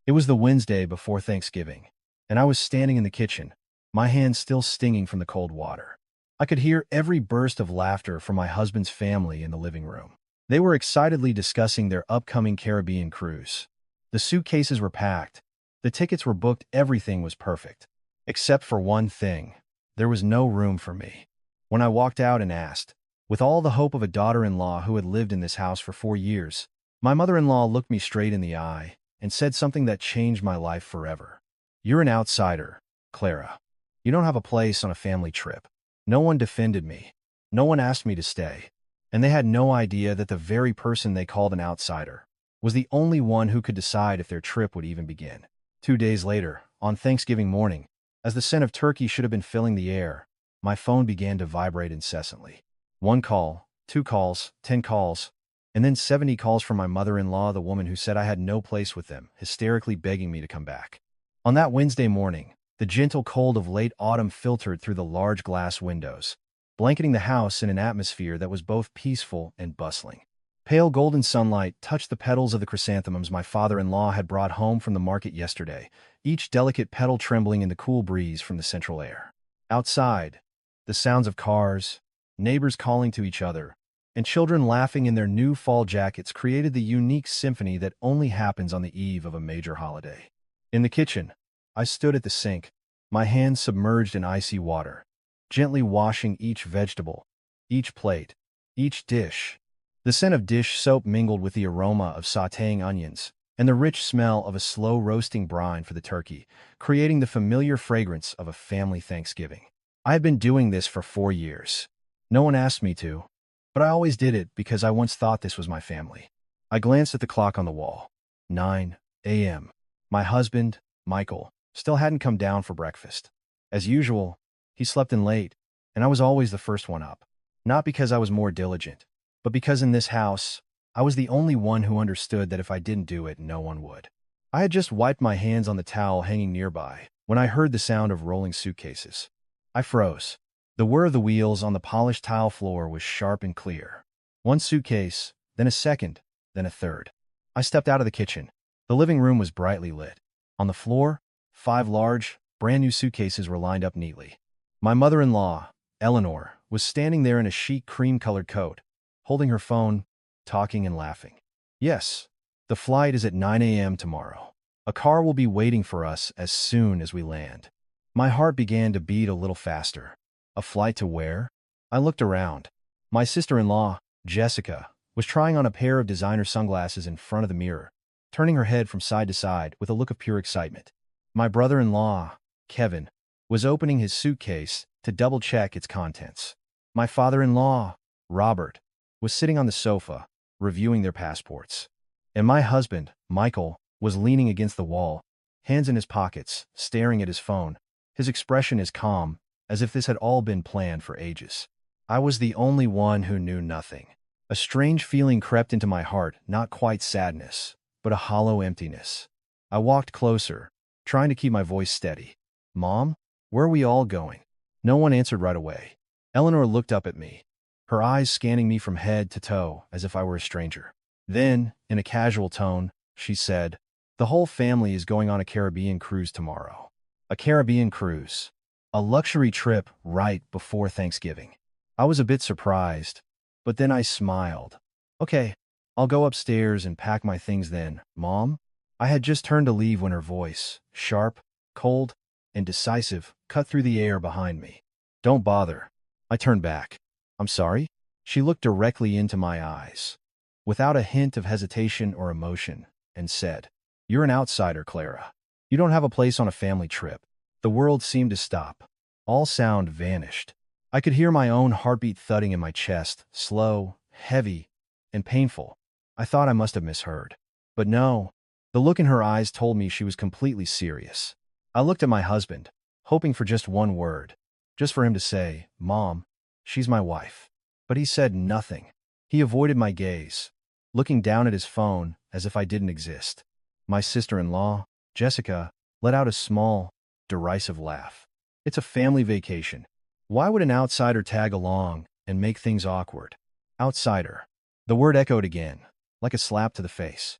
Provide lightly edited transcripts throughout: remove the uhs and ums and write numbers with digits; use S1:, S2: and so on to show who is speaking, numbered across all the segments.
S1: It was the Wednesday before Thanksgiving, and I was standing in the kitchen, my hands still stinging from the cold water. I could hear every burst of laughter from my husband's family in the living room. They were excitedly discussing their upcoming Caribbean cruise. The suitcases were packed, the tickets were booked, everything was perfect. Except for one thing, there was no room for me. When I walked out and asked, with all the hope of a daughter-in-law who had lived in this house for 4 years, my mother-in-law looked me straight in the eye and said something that changed my life forever. "You're an outsider, Clara. You don't have a place on a family trip." No one defended me. No one asked me to stay. And they had no idea that the very person they called an outsider was the only one who could decide if their trip would even begin. 2 days later, on Thanksgiving morning, as the scent of turkey should have been filling the air, my phone began to vibrate incessantly. 1 call, 2 calls, 10 calls, and then 70 calls from my mother-in-law, the woman who said I had no place with them, hysterically begging me to come back. On that Wednesday morning, the gentle cold of late autumn filtered through the large glass windows, blanketing the house in an atmosphere that was both peaceful and bustling. Pale golden sunlight touched the petals of the chrysanthemums my father-in-law had brought home from the market yesterday, each delicate petal trembling in the cool breeze from the central air. Outside, the sounds of cars, neighbors calling to each other, and children laughing in their new fall jackets created the unique symphony that only happens on the eve of a major holiday. In the kitchen, I stood at the sink, my hands submerged in icy water, gently washing each vegetable, each plate, each dish. The scent of dish soap mingled with the aroma of sautéing onions and the rich smell of a slow roasting brine for the turkey, creating the familiar fragrance of a family Thanksgiving. I had been doing this for 4 years. No one asked me to, but I always did it because I once thought this was my family. I glanced at the clock on the wall. 9 a.m. My husband, Michael, still hadn't come down for breakfast. As usual, he slept in late, and I was always the first one up. Not because I was more diligent, but because in this house, I was the only one who understood that if I didn't do it, no one would. I had just wiped my hands on the towel hanging nearby when I heard the sound of rolling suitcases. I froze. The whir of the wheels on the polished tile floor was sharp and clear. One suitcase, then a second, then a third. I stepped out of the kitchen. The living room was brightly lit. On the floor, 5 large, brand-new suitcases were lined up neatly. My mother-in-law, Eleanor, was standing there in a chic cream-colored coat, holding her phone, talking and laughing. "Yes, the flight is at 9 a.m. tomorrow. A car will be waiting for us as soon as we land." My heart began to beat a little faster. A flight to where? I looked around. My sister-in-law, Jessica, was trying on a pair of designer sunglasses in front of the mirror, turning her head from side to side with a look of pure excitement. My brother-in-law, Kevin, was opening his suitcase to double-check its contents. My father-in-law, Robert, was sitting on the sofa, reviewing their passports. And my husband, Michael, was leaning against the wall, hands in his pockets, staring at his phone, his expression as calm as if this had all been planned for ages. I was the only one who knew nothing. A strange feeling crept into my heart, not quite sadness, but a hollow emptiness. I walked closer, trying to keep my voice steady. "Mom, where are we all going?" No one answered right away. Eleanor looked up at me, her eyes scanning me from head to toe as if I were a stranger. Then, in a casual tone, she said, "The whole family is going on a Caribbean cruise tomorrow." A Caribbean cruise. A luxury trip right before Thanksgiving. I was a bit surprised, but then I smiled. "Okay, I'll go upstairs and pack my things then, Mom." I had just turned to leave when her voice, sharp, cold, and decisive, cut through the air behind me. "Don't bother." I turned back. "I'm sorry?" She looked directly into my eyes, without a hint of hesitation or emotion, and said, "You're an outsider, Clara. You don't have a place on a family trip." The world seemed to stop. All sound vanished. I could hear my own heartbeat thudding in my chest, slow, heavy, and painful. I thought I must have misheard. But no, the look in her eyes told me she was completely serious. I looked at my husband, hoping for just one word, just for him to say, "Mom, she's my wife." But he said nothing. He avoided my gaze, looking down at his phone as if I didn't exist. My sister-in-law, Jessica, let out a small, derisive laugh. "It's a family vacation. Why would an outsider tag along and make things awkward?" Outsider. The word echoed again, like a slap to the face.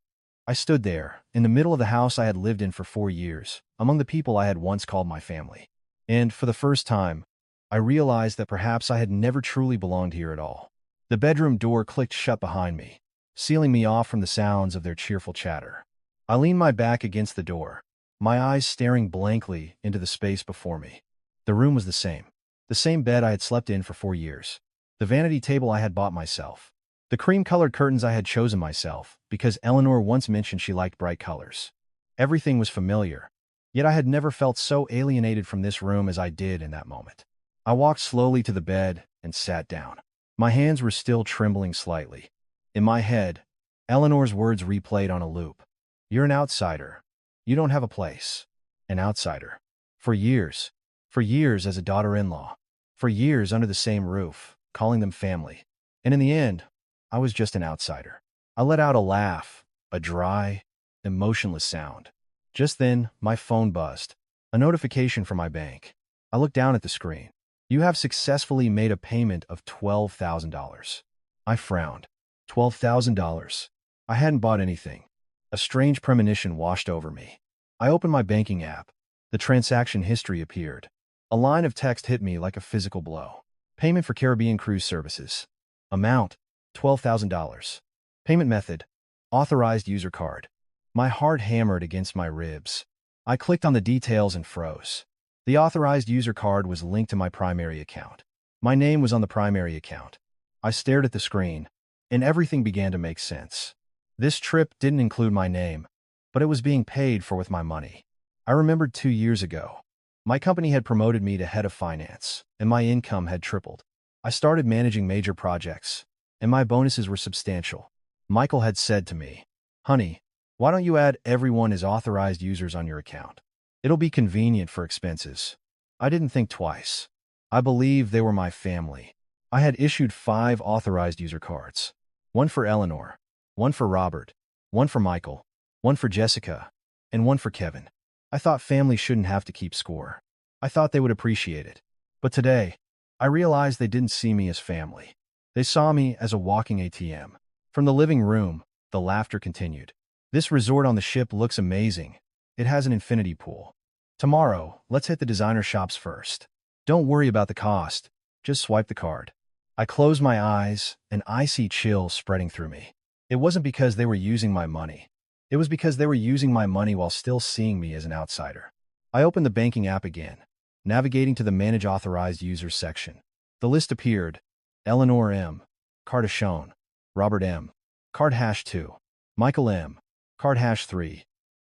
S1: I stood there, in the middle of the house I had lived in for 4 years, among the people I had once called my family. And, for the first time, I realized that perhaps I had never truly belonged here at all. The bedroom door clicked shut behind me, sealing me off from the sounds of their cheerful chatter. I leaned my back against the door, my eyes staring blankly into the space before me. The room was the same. The same bed I had slept in for 4 years. The vanity table I had bought myself. The cream-colored curtains I had chosen myself, because Eleanor once mentioned she liked bright colors. Everything was familiar, yet I had never felt so alienated from this room as I did in that moment. I walked slowly to the bed and sat down. My hands were still trembling slightly. In my head, Eleanor's words replayed on a loop. You're an outsider. You don't have a place. An outsider. For years. For years as a daughter-in-law. For years under the same roof, calling them family. And in the end, I was just an outsider. I let out a laugh, a dry, emotionless sound. Just then, my phone buzzed. A notification from my bank. I looked down at the screen. You have successfully made a payment of $12,000. I frowned. $12,000. I hadn't bought anything. A strange premonition washed over me. I opened my banking app. The transaction history appeared. A line of text hit me like a physical blow. Payment for Caribbean Cruise Services. Amount, $12,000. Payment method, authorized user card. My heart hammered against my ribs. I clicked on the details and froze. The authorized user card was linked to my primary account. My name was on the primary account. I stared at the screen, and everything began to make sense. This trip didn't include my name, but it was being paid for with my money. I remembered 2 years ago. My company had promoted me to head of finance, and my income had tripled. I started managing major projects, and my bonuses were substantial. Michael had said to me, "Honey, why don't you add everyone as authorized users on your account? It'll be convenient for expenses." I didn't think twice. I believed they were my family. I had issued 5 authorized user cards. One for Eleanor, one for Robert, one for Michael, one for Jessica, and one for Kevin. I thought family shouldn't have to keep score. I thought they would appreciate it. But today, I realized they didn't see me as family. They saw me as a walking ATM. From the living room, the laughter continued. This resort on the ship looks amazing. It has an infinity pool. Tomorrow, let's hit the designer shops first. Don't worry about the cost. Just swipe the card. I closed my eyes, an icy chill spreading through me. It wasn't because they were using my money. It was because they were using my money while still seeing me as an outsider. I opened the banking app again, navigating to the Manage Authorized Users section. The list appeared. Eleanor M. Card as shown. Robert M. Card hash 2. Michael M. Card hash 3.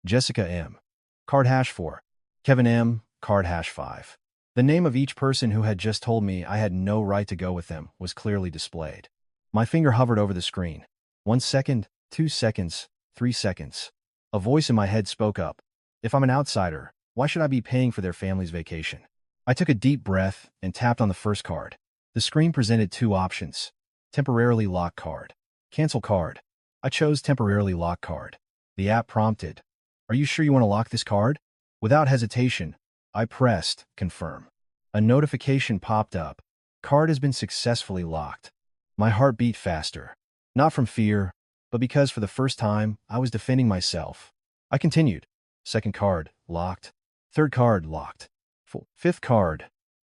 S1: Jessica M. Card hash 4. Kevin M. Card hash 5. The name of each person who had just told me I had no right to go with them was clearly displayed. My finger hovered over the screen. 1 second, 2 seconds, 3 seconds. A voice in my head spoke up. If I'm an outsider, why should I be paying for their family's vacation? I took a deep breath and tapped on the first card. The screen presented 2 options. Temporarily lock card. Cancel card. I chose temporarily lock card. The app prompted. Are you sure you want to lock this card? Without hesitation, I pressed confirm. A notification popped up. Card has been successfully locked. My heart beat faster. Not from fear, but because for the first time, I was defending myself. I continued. Second card, locked. Third card, locked. Fifth card,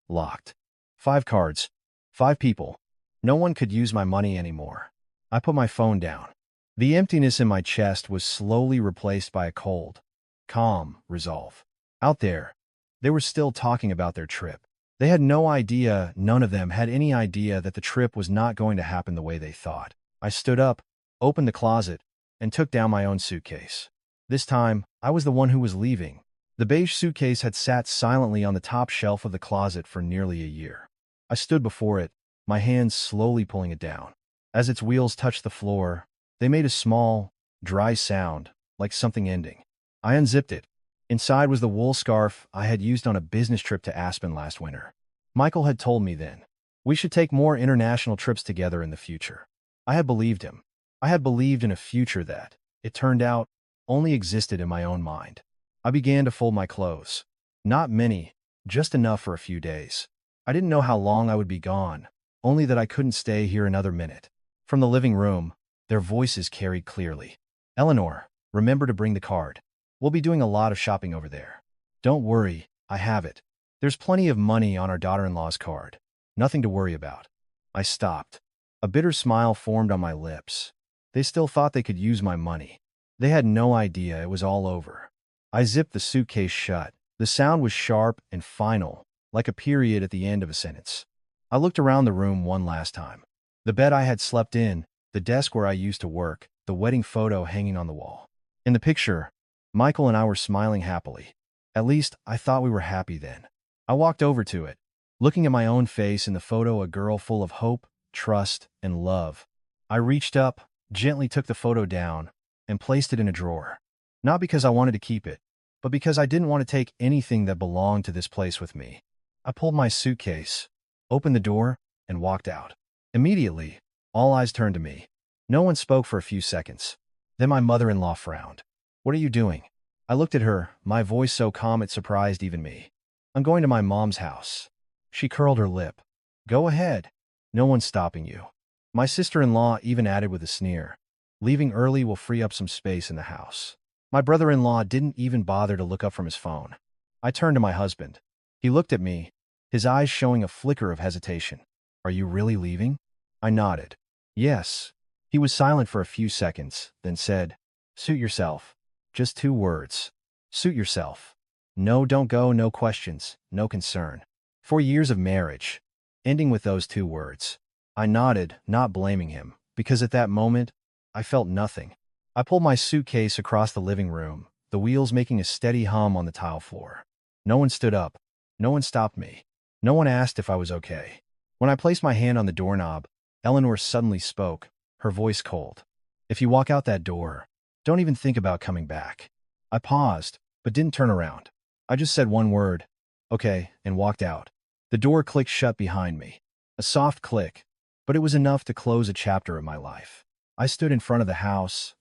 S1: locked. 5 cards. 5 people. No one could use my money anymore. I put my phone down. The emptiness in my chest was slowly replaced by a cold, calm resolve. Out there, they were still talking about their trip. They had no idea, none of them had any idea that the trip was not going to happen the way they thought. I stood up, opened the closet, and took down my own suitcase. This time, I was the one who was leaving. The beige suitcase had sat silently on the top shelf of the closet for nearly a year. I stood before it, my hands slowly pulling it down. As its wheels touched the floor, they made a small, dry sound, like something ending. I unzipped it. Inside was the wool scarf I had used on a business trip to Aspen last winter. Michael had told me then, we should take more international trips together in the future. I had believed him. I had believed in a future that, it turned out, only existed in my own mind. I began to fold my clothes. Not many, just enough for a few days. I didn't know how long I would be gone, only that I couldn't stay here another minute. From the living room, their voices carried clearly. Eleanor, Remember to bring the card. We'll be doing a lot of shopping over there. Don't worry, I have it. There's plenty of money on our daughter-in-law's card. Nothing to worry about. I stopped. A bitter smile formed on my lips. They still thought they could use my money. They had no idea it was all over. I zipped the suitcase shut. The sound was sharp and final, like a period at the end of a sentence. I looked around the room one last time. The bed I had slept in, the desk where I used to work, the wedding photo hanging on the wall. In the picture, Michael and I were smiling happily. At least, I thought we were happy then. I walked over to it, looking at my own face in the photo, a girl full of hope, trust, and love. I reached up, gently took the photo down, and placed it in a drawer. Not because I wanted to keep it, but because I didn't want to take anything that belonged to this place with me. I pulled my suitcase, opened the door, and walked out. Immediately, all eyes turned to me. No one spoke for a few seconds. Then my mother-in-law frowned. "What are you doing?" I looked at her, my voice so calm it surprised even me. "I'm going to my mom's house." She curled her lip. "Go ahead. No one's stopping you." My sister-in-law even added with a sneer, "Leaving early will free up some space in the house." My brother-in-law didn't even bother to look up from his phone. I turned to my husband. He looked at me, his eyes showing a flicker of hesitation. "Are you really leaving?" I nodded. "Yes." He was silent for a few seconds, then said, "Suit yourself." Just 2 words. Suit yourself. No, don't go, no questions, no concern. 4 years of marriage, ending with those 2 words. I nodded, not blaming him, because at that moment, I felt nothing. I pulled my suitcase across the living room, the wheels making a steady hum on the tile floor. No one stood up. No one stopped me. No one asked if I was okay. When I placed my hand on the doorknob, Eleanor suddenly spoke, her voice cold. "If you walk out that door, don't even think about coming back." I paused, but didn't turn around. I just said one word, "Okay," and walked out. The door clicked shut behind me. A soft click, but it was enough to close a chapter of my life. I stood in front of the house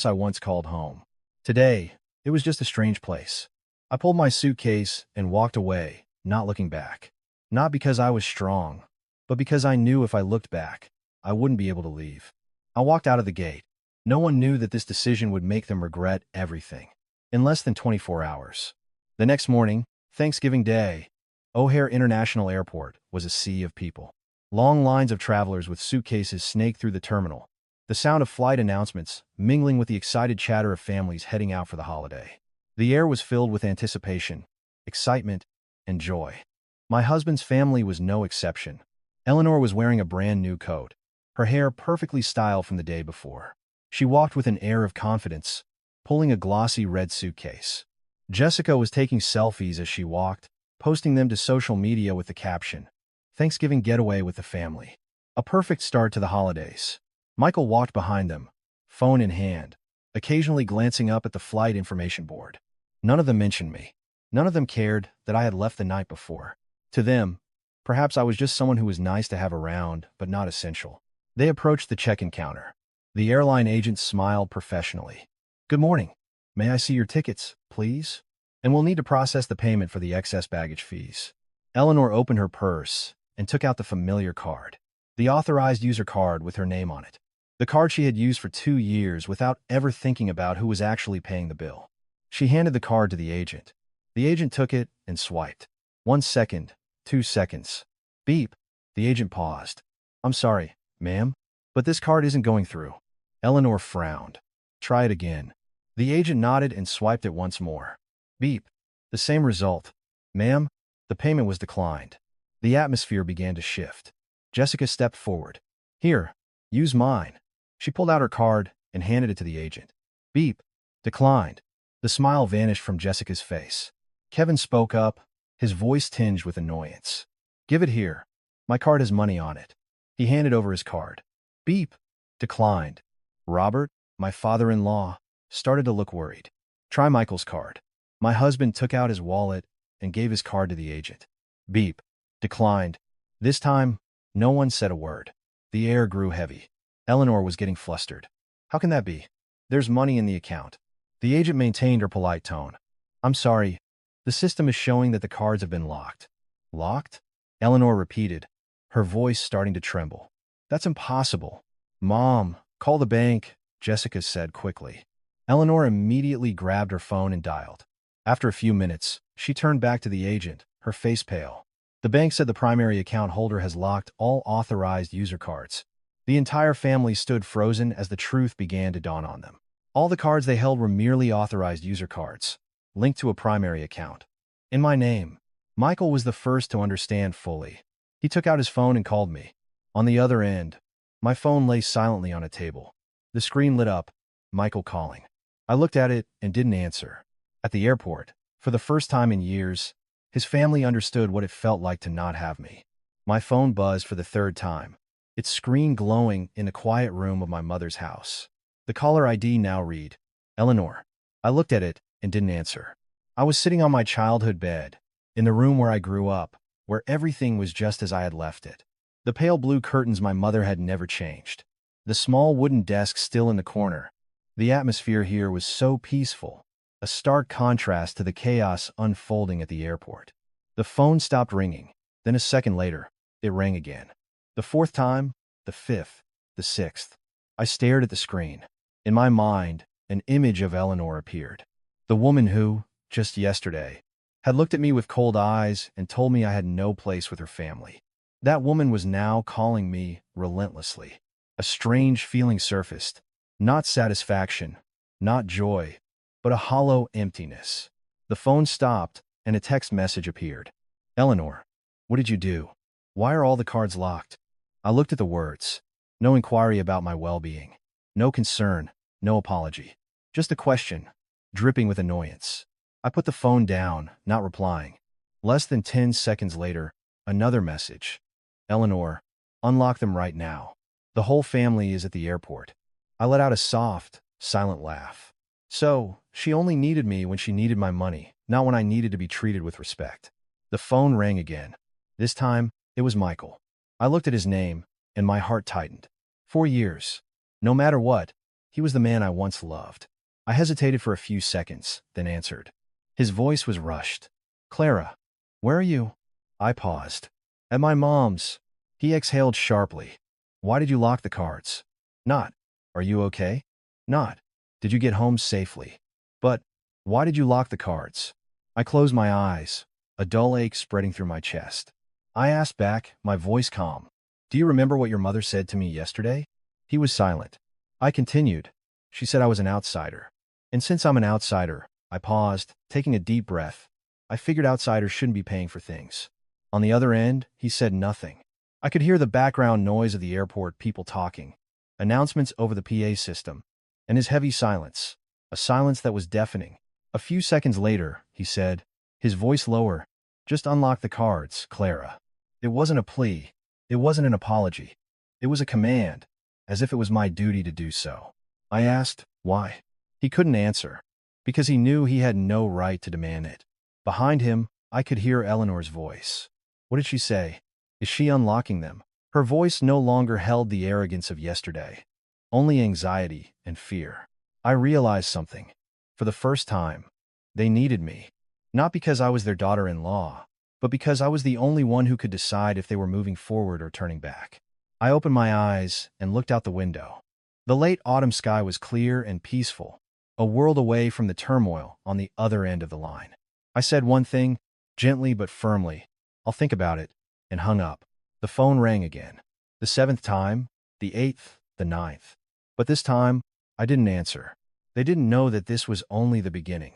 S1: I once called home. Today, it was just a strange place. I pulled my suitcase and walked away, not looking back. Not because I was strong, but because I knew if I looked back, I wouldn't be able to leave. I walked out of the gate. No one knew that this decision would make them regret everything. In less than 24 hours. The next morning, Thanksgiving Day, O'Hare International Airport was a sea of people. Long lines of travelers with suitcases snaked through the terminal. The sound of flight announcements mingling with the excited chatter of families heading out for the holiday. The air was filled with anticipation, excitement, and joy. My husband's family was no exception. Eleanor was wearing a brand new coat, her hair perfectly styled from the day before. She walked with an air of confidence, pulling a glossy red suitcase. Jessica was taking selfies as she walked, posting them to social media with the caption, "Thanksgiving getaway with the family." A perfect start to the holidays. Michael walked behind them, phone in hand, occasionally glancing up at the flight information board. None of them mentioned me. None of them cared that I had left the night before. To them, perhaps I was just someone who was nice to have around, but not essential. They approached the check-in counter. The airline agent smiled professionally. "Good morning. May I see your tickets, please? And we'll need to process the payment for the excess baggage fees." Eleanor opened her purse and took out the familiar card. The authorized user card with her name on it. The card she had used for 2 years without ever thinking about who was actually paying the bill. She handed the card to the agent. The agent took it and swiped. 1 second, 2 seconds. Beep. The agent paused. "I'm sorry, ma'am, but this card isn't going through." Eleanor frowned. "Try it again." The agent nodded and swiped it once more. Beep. The same result. "Ma'am, the payment was declined." The atmosphere began to shift. Jessica stepped forward. "Here, use mine." She pulled out her card and handed it to the agent. Beep. Declined. The smile vanished from Jessica's face. Kevin spoke up, his voice tinged with annoyance. "Give it here. My card has money on it." He handed over his card. Beep. Declined. Robert, my father-in-law, started to look worried. "Try Michael's card." My husband took out his wallet and gave his card to the agent. Beep. Declined. This time, no one said a word. The air grew heavy. Eleanor was getting flustered. "How can that be? There's money in the account." The agent maintained her polite tone. "I'm sorry. The system is showing that the cards have been locked." "Locked?" Eleanor repeated, her voice starting to tremble. "That's impossible." "Mom, call the bank," Jessica said quickly. Eleanor immediately grabbed her phone and dialed. After a few minutes, she turned back to the agent, her face pale. The bank said the primary account holder has locked all authorized user cards. The entire family stood frozen as the truth began to dawn on them. All the cards they held were merely authorized user cards, linked to a primary account. In my name. Michael was the first to understand fully. He took out his phone and called me. On the other end, my phone lay silently on a table. The screen lit up, Michael calling. I looked at it and didn't answer. At the airport, for the first time in years, his family understood what it felt like to not have me. My phone buzzed for the third time, its screen glowing in the quiet room of my mother's house. The caller ID now read, Eleanor. I looked at it and didn't answer. I was sitting on my childhood bed, in the room where I grew up, where everything was just as I had left it. The pale blue curtains my mother had never changed. The small wooden desk still in the corner. The atmosphere here was so peaceful, a stark contrast to the chaos unfolding at the airport. The phone stopped ringing. Then a second later, it rang again. The fourth time, the fifth, the sixth. I stared at the screen. In my mind, an image of Eleanor appeared. The woman who, just yesterday, had looked at me with cold eyes and told me I had no place with her family. That woman was now calling me relentlessly. A strange feeling surfaced. Not satisfaction, not joy, but a hollow emptiness. The phone stopped, and a text message appeared. Eleanor, what did you do? Why are all the cards locked? I looked at the words. No inquiry about my well-being. No concern, no apology. Just a question, dripping with annoyance. I put the phone down, not replying. Less than 10 seconds later, another message. Eleanor, unlock them right now. The whole family is at the airport. I let out a soft, silent laugh. So, she only needed me when she needed my money, not when I needed to be treated with respect. The phone rang again. This time, it was Michael. I looked at his name, and my heart tightened. 4 years. No matter what, he was the man I once loved. I hesitated for a few seconds, then answered. His voice was rushed. Clara, where are you? I paused. At my mom's. He exhaled sharply. Why did you lock the cards? Not. Are you okay? Not. Did you get home safely? But, why did you lock the cards? I closed my eyes, a dull ache spreading through my chest. I asked back, my voice calm. Do you remember what your mother said to me yesterday? He was silent. I continued. She said I was an outsider. And since I'm an outsider, I paused, taking a deep breath. I figured outsiders shouldn't be paying for things. On the other end, he said nothing. I could hear the background noise of the airport, people talking, announcements over the PA system, and his heavy silence, a silence that was deafening. A few seconds later, he said, his voice lower, just unlock the cards, Clara. It wasn't a plea. It wasn't an apology. It was a command, as if it was my duty to do so. I asked, why? He couldn't answer, because he knew he had no right to demand it. Behind him, I could hear Eleanor's voice. What did she say? Is she unlocking them? Her voice no longer held the arrogance of yesterday, only anxiety and fear. I realized something. For the first time, they needed me. Not because I was their daughter-in-law, but because I was the only one who could decide if they were moving forward or turning back. I opened my eyes and looked out the window. The late autumn sky was clear and peaceful, a world away from the turmoil on the other end of the line. I said one thing, gently but firmly. I'll think about it, and hung up. The phone rang again. The 7th time, the 8th, the 9th. But this time, I didn't answer. They didn't know that this was only the beginning,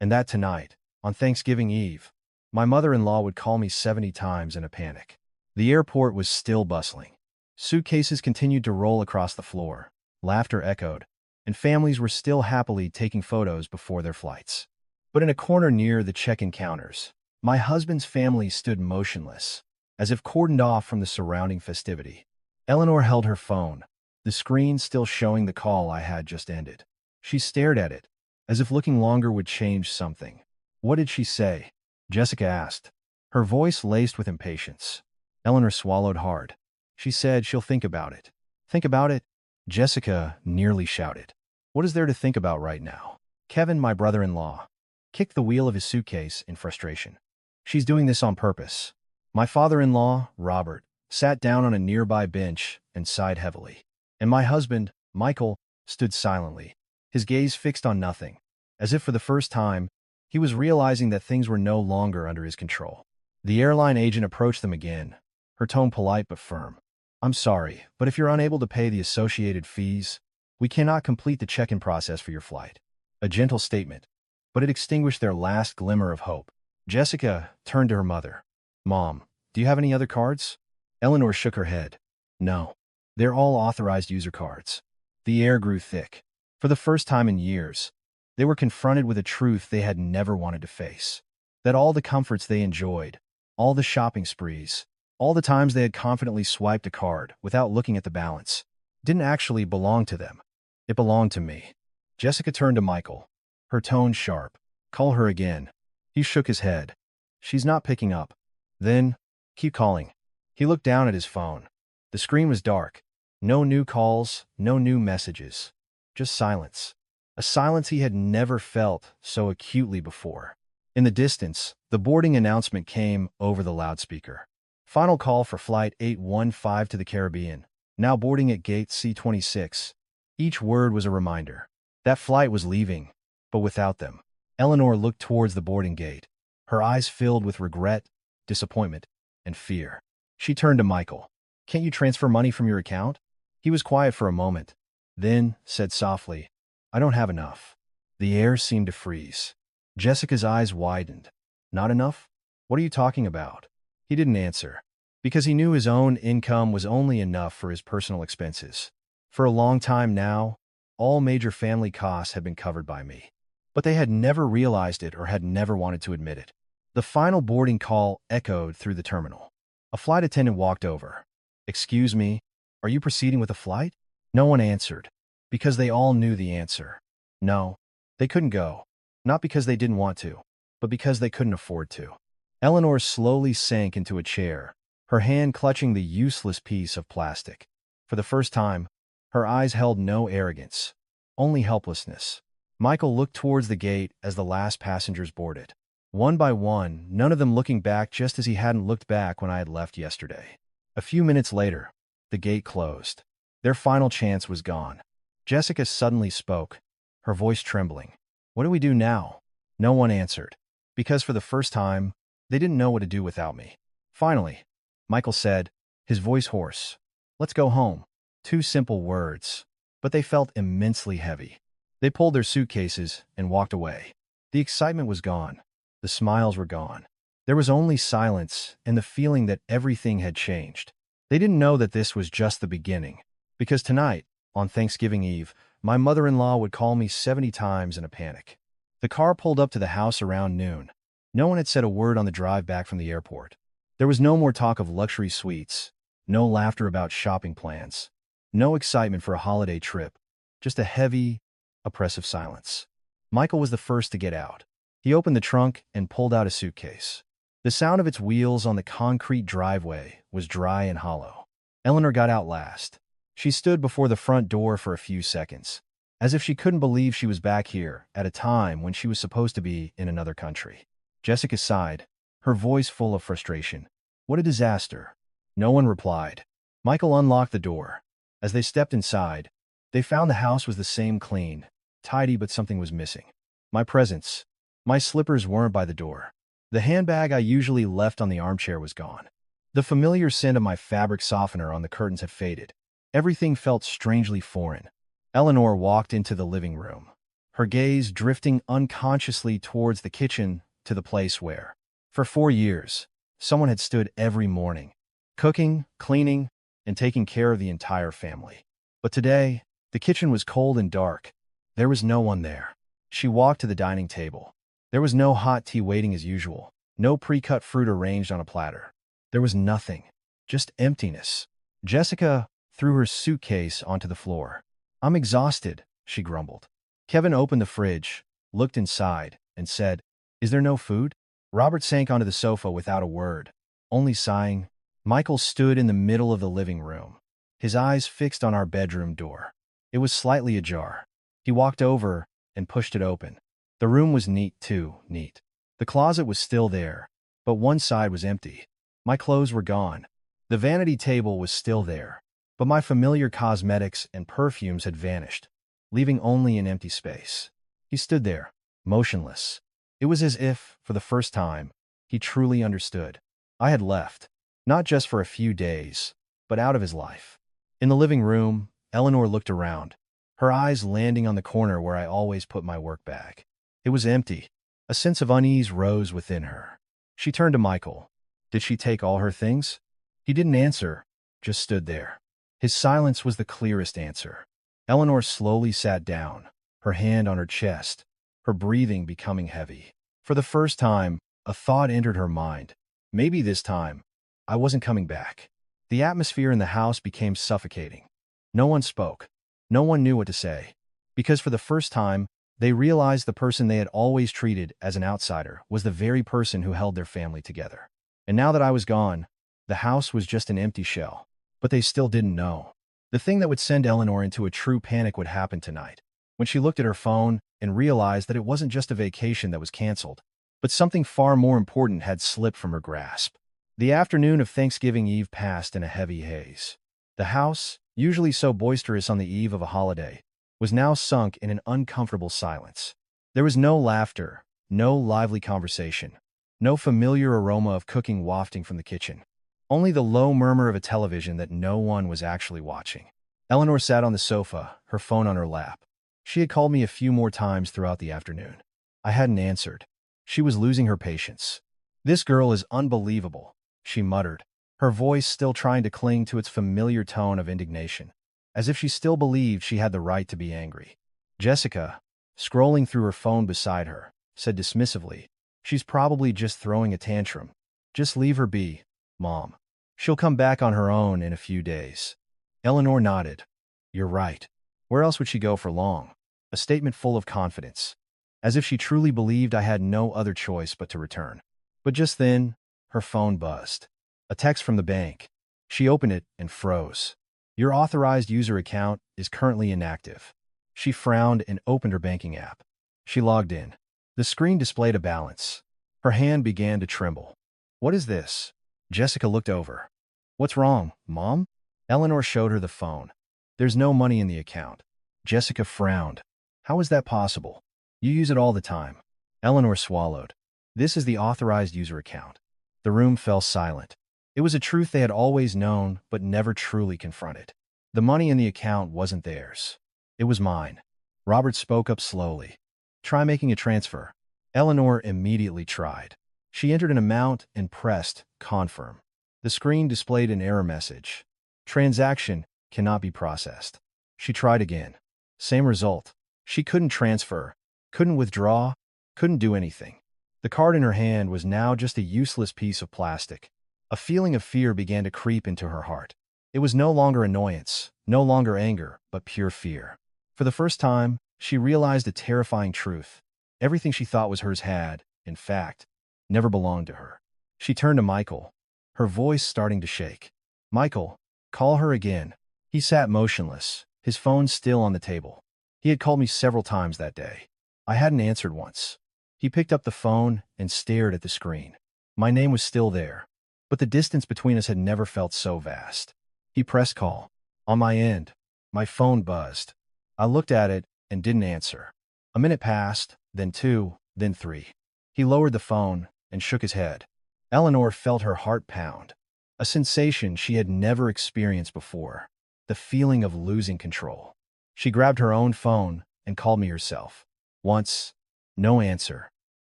S1: and that tonight, on Thanksgiving Eve, my mother-in-law would call me 70 times in a panic. The airport was still bustling. Suitcases continued to roll across the floor, laughter echoed, and families were still happily taking photos before their flights. But in a corner near the check-in counters, my husband's family stood motionless, as if cordoned off from the surrounding festivity. Eleanor held her phone, the screen still showing the call I had just ended. She stared at it, as if looking longer would change something. What did she say? Jessica asked, her voice laced with impatience. Eleanor swallowed hard. She said she'll think about it. Think about it? Jessica nearly shouted. What is there to think about right now? Kevin, my brother-in-law, kicked the wheel of his suitcase in frustration. She's doing this on purpose. My father-in-law, Robert, sat down on a nearby bench and sighed heavily. And my husband, Michael, stood silently, his gaze fixed on nothing, as if for the first time, he was realizing that things were no longer under his control. The airline agent approached them again, her tone polite but firm. "I'm sorry, but if you're unable to pay the associated fees, we cannot complete the check-in process for your flight." A gentle statement, but it extinguished their last glimmer of hope. Jessica turned to her mother. "Mom, do you have any other cards?" Eleanor shook her head. "No. They're all authorized user cards." The air grew thick. For the first time in years, they were confronted with a truth they had never wanted to face. That all the comforts they enjoyed, all the shopping sprees, all the times they had confidently swiped a card without looking at the balance, didn't actually belong to them. It belonged to me. Jessica turned to Michael, her tone sharp. "Call her again." He shook his head. "She's not picking up." "Then, keep calling." He looked down at his phone. The screen was dark. No new calls, no new messages. Just silence. A silence he had never felt so acutely before. In the distance, the boarding announcement came over the loudspeaker. "Final call for Flight 815 to the Caribbean. Now boarding at Gate C26. Each word was a reminder. That flight was leaving, but without them. Eleanor looked towards the boarding gate, her eyes filled with regret, disappointment, and fear. She turned to Michael. "Can't you transfer money from your account?" He was quiet for a moment, then said softly, "I don't have enough." The air seemed to freeze. Jessica's eyes widened. "Not enough? What are you talking about?" He didn't answer, because he knew his own income was only enough for his personal expenses. For a long time now, all major family costs had been covered by me. But they had never realized it or had never wanted to admit it. The final boarding call echoed through the terminal. A flight attendant walked over. "Excuse me, are you proceeding with the flight?" No one answered, because they all knew the answer. No, they couldn't go. Not because they didn't want to, but because they couldn't afford to. Eleanor slowly sank into a chair, her hand clutching the useless piece of plastic. For the first time, her eyes held no arrogance, only helplessness. Michael looked towards the gate as the last passengers boarded. One by one, none of them looking back, just as he hadn't looked back when I had left yesterday. A few minutes later, the gate closed. Their final chance was gone. Jessica suddenly spoke, her voice trembling. "What do we do now?" No one answered, because for the first time, they didn't know what to do without me. Finally, Michael said, his voice hoarse, "Let's go home." 2 simple words, but they felt immensely heavy. They pulled their suitcases and walked away. The excitement was gone. The smiles were gone. There was only silence and the feeling that everything had changed. They didn't know that this was just the beginning, because tonight, on Thanksgiving Eve, my mother-in-law would call me 70 times in a panic. The car pulled up to the house around noon. No one had said a word on the drive back from the airport. There was no more talk of luxury suites, no laughter about shopping plans, no excitement for a holiday trip, just a heavy, oppressive silence. Michael was the first to get out. He opened the trunk and pulled out a suitcase. The sound of its wheels on the concrete driveway was dry and hollow. Eleanor got out last. She stood before the front door for a few seconds, as if she couldn't believe she was back here at a time when she was supposed to be in another country. Jessica sighed, her voice full of frustration. "What a disaster." No one replied. Michael unlocked the door. As they stepped inside, they found the house was the same, clean, tidy, but something was missing. My presents. My slippers weren't by the door. The handbag I usually left on the armchair was gone. The familiar scent of my fabric softener on the curtains had faded. Everything felt strangely foreign. Eleanor walked into the living room, her gaze drifting unconsciously towards the kitchen, to the place where, for 4 years, someone had stood every morning, cooking, cleaning, and taking care of the entire family. But today, the kitchen was cold and dark. There was no one there. She walked to the dining table. There was no hot tea waiting as usual, no pre-cut fruit arranged on a platter. There was nothing, just emptiness. Jessica threw her suitcase onto the floor. "I'm exhausted," she grumbled. Kevin opened the fridge, looked inside, and said, "Is there no food?" Robert sank onto the sofa without a word, only sighing. Michael stood in the middle of the living room, his eyes fixed on our bedroom door. It was slightly ajar. He walked over and pushed it open. The room was neat, too neat. The closet was still there, but one side was empty. My clothes were gone. The vanity table was still there, but my familiar cosmetics and perfumes had vanished. leaving only an empty space. He stood there, motionless. It was as if, for the first time, he truly understood. I had left, not just for a few days, but out of his life. In the living room, Eleanor looked around, her eyes landing on the corner where I always put my work bag. It was empty. A sense of unease rose within her. She turned to Michael. Did she take all her things? He didn't answer, just stood there. His silence was the clearest answer. Eleanor slowly sat down, her hand on her chest, her breathing becoming heavy. For the first time, a thought entered her mind. Maybe this time, I wasn't coming back. The atmosphere in the house became suffocating. No one spoke. No one knew what to say. Because for the first time, they realized the person they had always treated as an outsider was the very person who held their family together. And now that I was gone, the house was just an empty shell. But they still didn't know. The thing that would send Eleanor into a true panic would happen tonight, when she looked at her phone and realized that it wasn't just a vacation that was canceled, but something far more important had slipped from her grasp. The afternoon of Thanksgiving Eve passed in a heavy haze. The house, usually so boisterous on the eve of a holiday, was now sunk in an uncomfortable silence. There was no laughter, no lively conversation, no familiar aroma of cooking wafting from the kitchen. Only the low murmur of a television that no one was actually watching. Eleanor sat on the sofa, her phone on her lap. She had called me a few more times throughout the afternoon. I hadn't answered. She was losing her patience. "This girl is unbelievable," she muttered, her voice still trying to cling to its familiar tone of indignation, as if she still believed she had the right to be angry. Jessica, scrolling through her phone beside her, said dismissively, "She's probably just throwing a tantrum. Just leave her be, Mom. She'll come back on her own in a few days." Eleanor nodded. "You're right. Where else would she go for long?" A statement full of confidence, as if she truly believed I had no other choice but to return. But just then, her phone buzzed. A text from the bank. She opened it and froze. "Your authorized user account is currently inactive." She frowned and opened her banking app. She logged in. The screen displayed a balance. Her hand began to tremble. "What is this?" Jessica looked over. "What's wrong, Mom?" Eleanor showed her the phone. "There's no money in the account." Jessica frowned. "How is that possible? You use it all the time." Eleanor swallowed. "This is the authorized user account." The room fell silent. It was a truth they had always known but never truly confronted. The money in the account wasn't theirs. It was mine. Robert spoke up slowly. "Try making a transfer." Eleanor immediately tried. She entered an amount and pressed confirm. The screen displayed an error message. "Transaction cannot be processed." She tried again. Same result. She couldn't transfer, couldn't withdraw, couldn't do anything. The card in her hand was now just a useless piece of plastic. A feeling of fear began to creep into her heart. It was no longer annoyance, no longer anger, but pure fear. For the first time, she realized a terrifying truth. Everything she thought was hers had, in fact, never belonged to her. She turned to Michael, her voice starting to shake. "Michael, call her again." He sat motionless, his phone still on the table. He had called me several times that day. I hadn't answered once. He picked up the phone and stared at the screen. My name was still there, but the distance between us had never felt so vast. He pressed call. On my end, my phone buzzed. I looked at it and didn't answer. A minute passed, then 2, then 3. He lowered the phone and shook his head. Eleanor felt her heart pound, a sensation she had never experienced before, the feeling of losing control. She grabbed her own phone and called me herself. Once, no answer.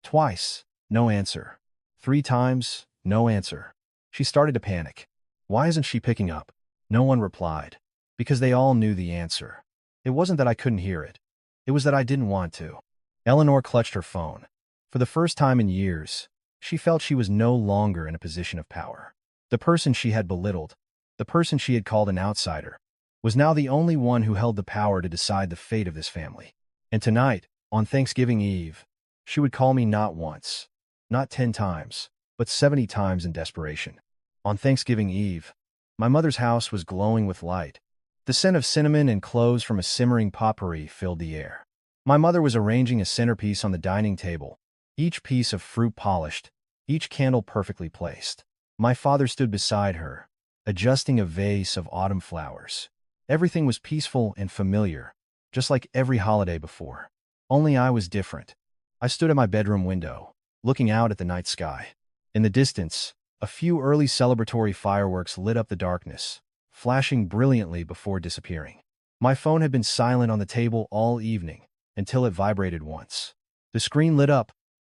S1: Twice, no answer. 3 times, no answer. She started to panic. Why isn't she picking up? No one replied, because they all knew the answer. It wasn't that I couldn't hear it. It was that I didn't want to. Eleanor clutched her phone. For the first time in years, she felt she was no longer in a position of power. The person she had belittled, the person she had called an outsider, was now the only one who held the power to decide the fate of this family. And tonight, on Thanksgiving Eve, she would call me not once, not 10 times, but 70 times in desperation. On Thanksgiving Eve, my mother's house was glowing with light. The scent of cinnamon and cloves from a simmering potpourri filled the air. My mother was arranging a centerpiece on the dining table, each piece of fruit polished, each candle perfectly placed. My father stood beside her, adjusting a vase of autumn flowers. Everything was peaceful and familiar, just like every holiday before. Only I was different. I stood at my bedroom window, looking out at the night sky. In the distance, a few early celebratory fireworks lit up the darkness, flashing brilliantly before disappearing. My phone had been silent on the table all evening, until it vibrated once. The screen lit up,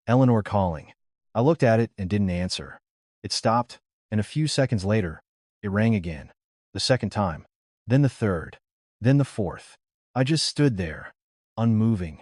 S1: Eleanor calling. I looked at it and didn't answer. It stopped, and a few seconds later, it rang again. The second time, then the third, then the fourth. I just stood there, unmoving,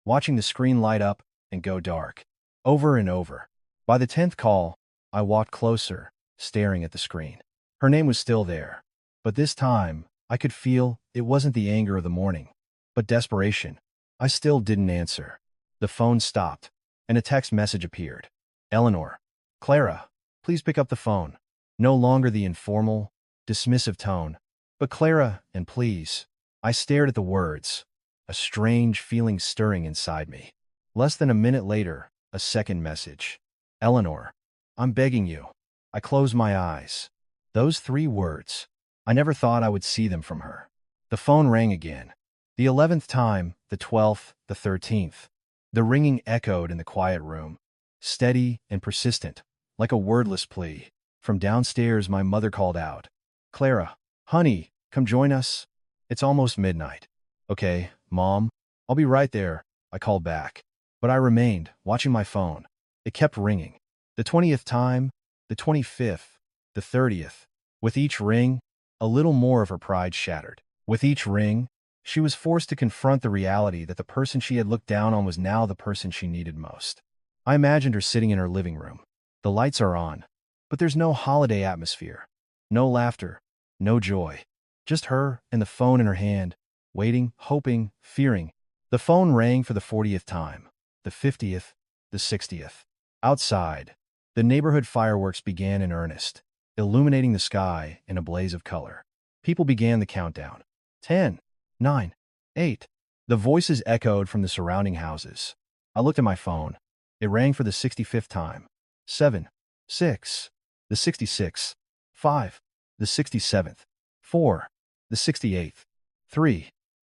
S1: watching the screen light up and go dark, over and over. By the 10th call, I walked closer, staring at the screen. Her name was still there, but this time, I could feel it wasn't the anger of the morning, but desperation. I still didn't answer. The phone stopped, and a text message appeared. Eleanor. Clara, please pick up the phone. No longer the informal, dismissive tone, but Clara and please. I stared at the words, a strange feeling stirring inside me. Less than a minute later, a second message. Eleanor, I'm begging you. I closed my eyes. Those 3 words. I never thought I would see them from her. The phone rang again. The 11th time, the 12th, the 13th. The ringing echoed in the quiet room, steady and persistent, like a wordless plea. From downstairs, my mother called out, Clara, honey, come join us. It's almost midnight. Okay, Mom, I'll be right there, I called back. But I remained, watching my phone. It kept ringing. The 20th time, the 25th, the 30th. With each ring, a little more of her pride shattered. With each ring, she was forced to confront the reality that the person she had looked down on was now the person she needed most. I imagined her sitting in her living room. The lights are on, but there's no holiday atmosphere. No laughter, no joy. Just her and the phone in her hand, waiting, hoping, fearing. The phone rang for the 40th time, the 50th, the 60th. Outside, the neighborhood fireworks began in earnest, illuminating the sky in a blaze of color. People began the countdown. 10, 9, 8. The voices echoed from the surrounding houses. I looked at my phone. It rang for the 65th time. 7, 6, the 66th, 5, the 67th, 4, the 68th, 3,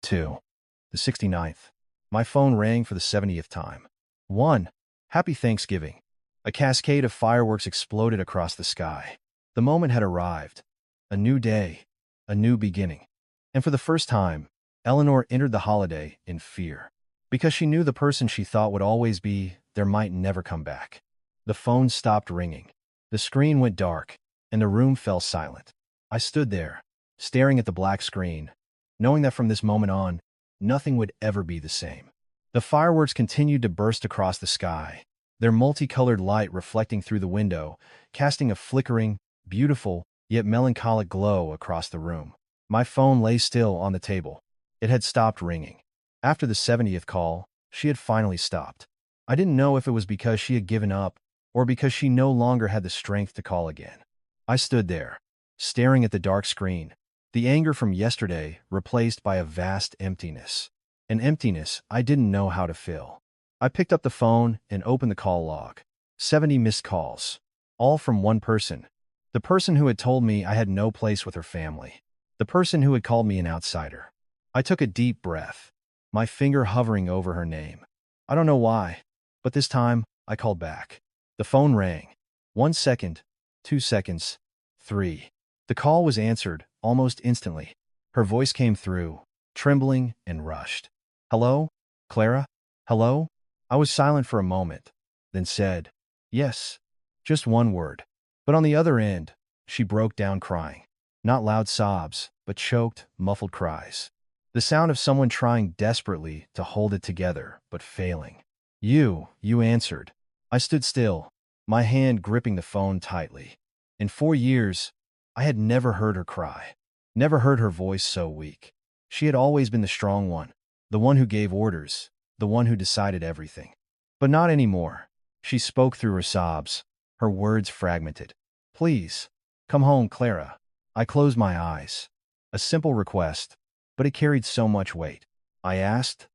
S1: 2, the 69th. My phone rang for the 70th time. 1. Happy Thanksgiving. A cascade of fireworks exploded across the sky. The moment had arrived. A new day, a new beginning. And for the first time, Eleanor entered the holiday in fear. Because she knew the person she thought would always be there might never come back. The phone stopped ringing. The screen went dark, and the room fell silent. I stood there, staring at the black screen, knowing that from this moment on, nothing would ever be the same. The fireworks continued to burst across the sky, their multicolored light reflecting through the window, casting a flickering, beautiful, yet melancholic glow across the room. My phone lay still on the table. It had stopped ringing. After the 70th call, she had finally stopped. I didn't know if it was because she had given up or because she no longer had the strength to call again. I stood there, staring at the dark screen, the anger from yesterday replaced by a vast emptiness. An emptiness I didn't know how to fill. I picked up the phone and opened the call log. 70 missed calls. All from one person. The person who had told me I had no place with her family. The person who had called me an outsider. I took a deep breath, my finger hovering over her name. I don't know why, but this time I called back. The phone rang. 1 second, 2 seconds, 3. The call was answered almost instantly. Her voice came through, trembling and rushed. Hello? Clara? Hello? I was silent for a moment, then said, yes, just one word. But on the other end, she broke down crying. Not loud sobs, but choked, muffled cries. The sound of someone trying desperately to hold it together, but failing. You answered. I stood still, my hand gripping the phone tightly. In 4 years, I had never heard her cry. Never heard her voice so weak. She had always been the strong one, the one who gave orders, the one who decided everything. But not anymore. She spoke through her sobs, her words fragmented. Please, come home, Clara. I closed my eyes. A simple request, but it carried so much weight. I asked,